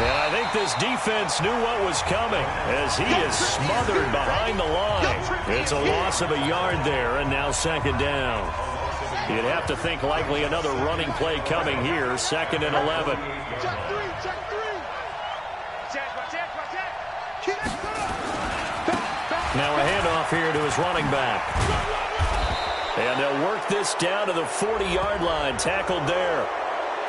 And I think this defense knew what was coming as he is smothered behind the line. It's a loss of a yard there, and now 2nd down. You'd have to think likely another running play coming here, 2nd and 11. Check 3. off here to his running back. And they'll work this down to the 40-yard line. Tackled there.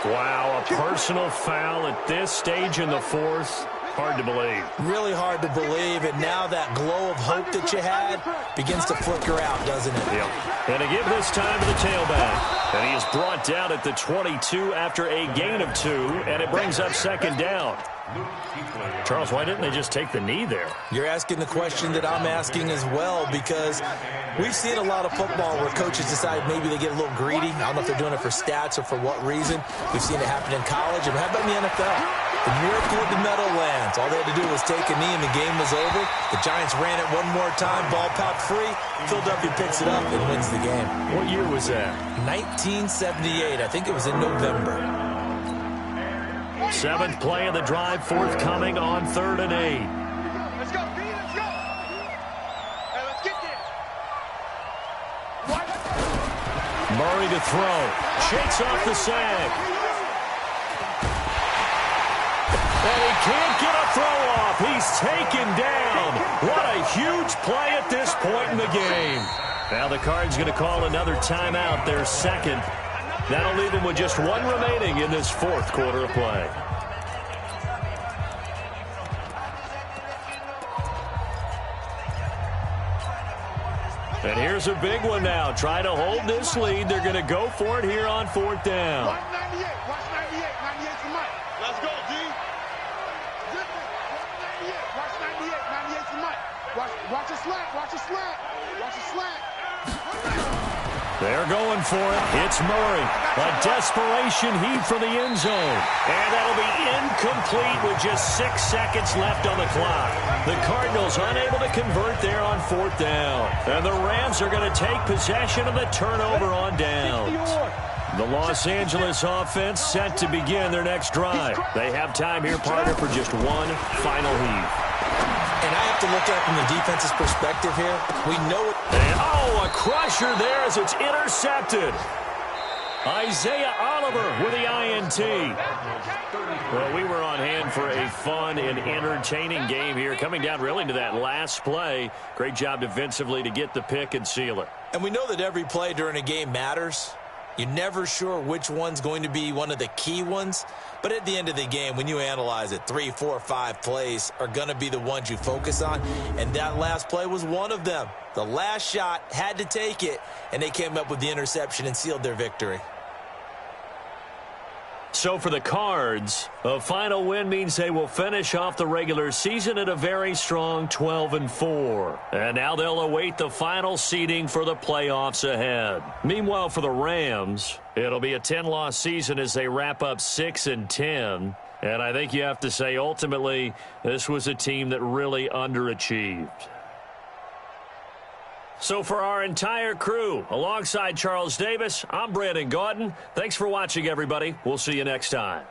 Wow, a personal foul at this stage in the fourth. Hard to believe. Really hard to believe, and now that glow of hope that you had begins to flicker out, doesn't it? Yep. And to give this time to the tailback. And he is brought down at the 22 after a gain of 2, and it brings up second down. Charles, why didn't they just take the knee there? You're asking the question that I'm asking as well, because we've seen a lot of football where coaches decide maybe they get a little greedy. I don't know if they're doing it for stats or for what reason. We've seen it happen in college. And how about in the NFL? The miracle of the Meadowlands. All they had to do was take a knee and the game was over. The Giants ran it one more time. Ball popped free. Philadelphia picks it up and wins the game. What year was that? 1978. I think it was in November. 7th play of the drive, forthcoming on 3rd and 8. Let's go, B, let's go. Hey, let's get there. Murray to throw. Shakes off the sack. And he can't get a throw off. He's taken down. What a huge play at this point in the game. Now the Cards going to call another timeout, their second. That'll leave them with just 1 remaining in this 4th quarter of play. And here's a big one now. Trying to hold this lead. They're going to go for it here on 4th down. Watch 98. Watch 98. 98 for Mike. Let's go, D. Watch 98. 98 for Mike. Watch a slack. Watch a slack. Watch a slack. They're going for it. It's Murray. A desperation heave from the end zone. And that'll be incomplete with just 6 seconds left on the clock. The Cardinals unable to convert there on 4th down. And the Rams are going to take possession of the turnover on downs. The Los Angeles offense set to begin their next drive. They have time here, partner, for just 1 final heave. And I have to look at it from the defense's perspective here. We know it. And, oh, a crusher there as it's intercepted. Isaiah Oliver with the INT. Well, we were on hand for a fun and entertaining game here. Coming down really to that last play. Great job defensively to get the pick and seal it. And we know that every play during a game matters. You're never sure which one's going to be one of the key ones. But at the end of the game, when you analyze it, 3, 4, 5 plays are going to be the ones you focus on. And that last play was one of them. The last shot had to take it, and they came up with the interception and sealed their victory. So for the Cards, a final win means they will finish off the regular season at a very strong 12-4. And now they'll await the final seeding for the playoffs ahead. Meanwhile, for the Rams, it'll be a 10-loss season as they wrap up 6-10. And I think you have to say, ultimately, this was a team that really underachieved. So for our entire crew, alongside Charles Davis, I'm Brandon Gaudin. Thanks for watching, everybody. We'll see you next time.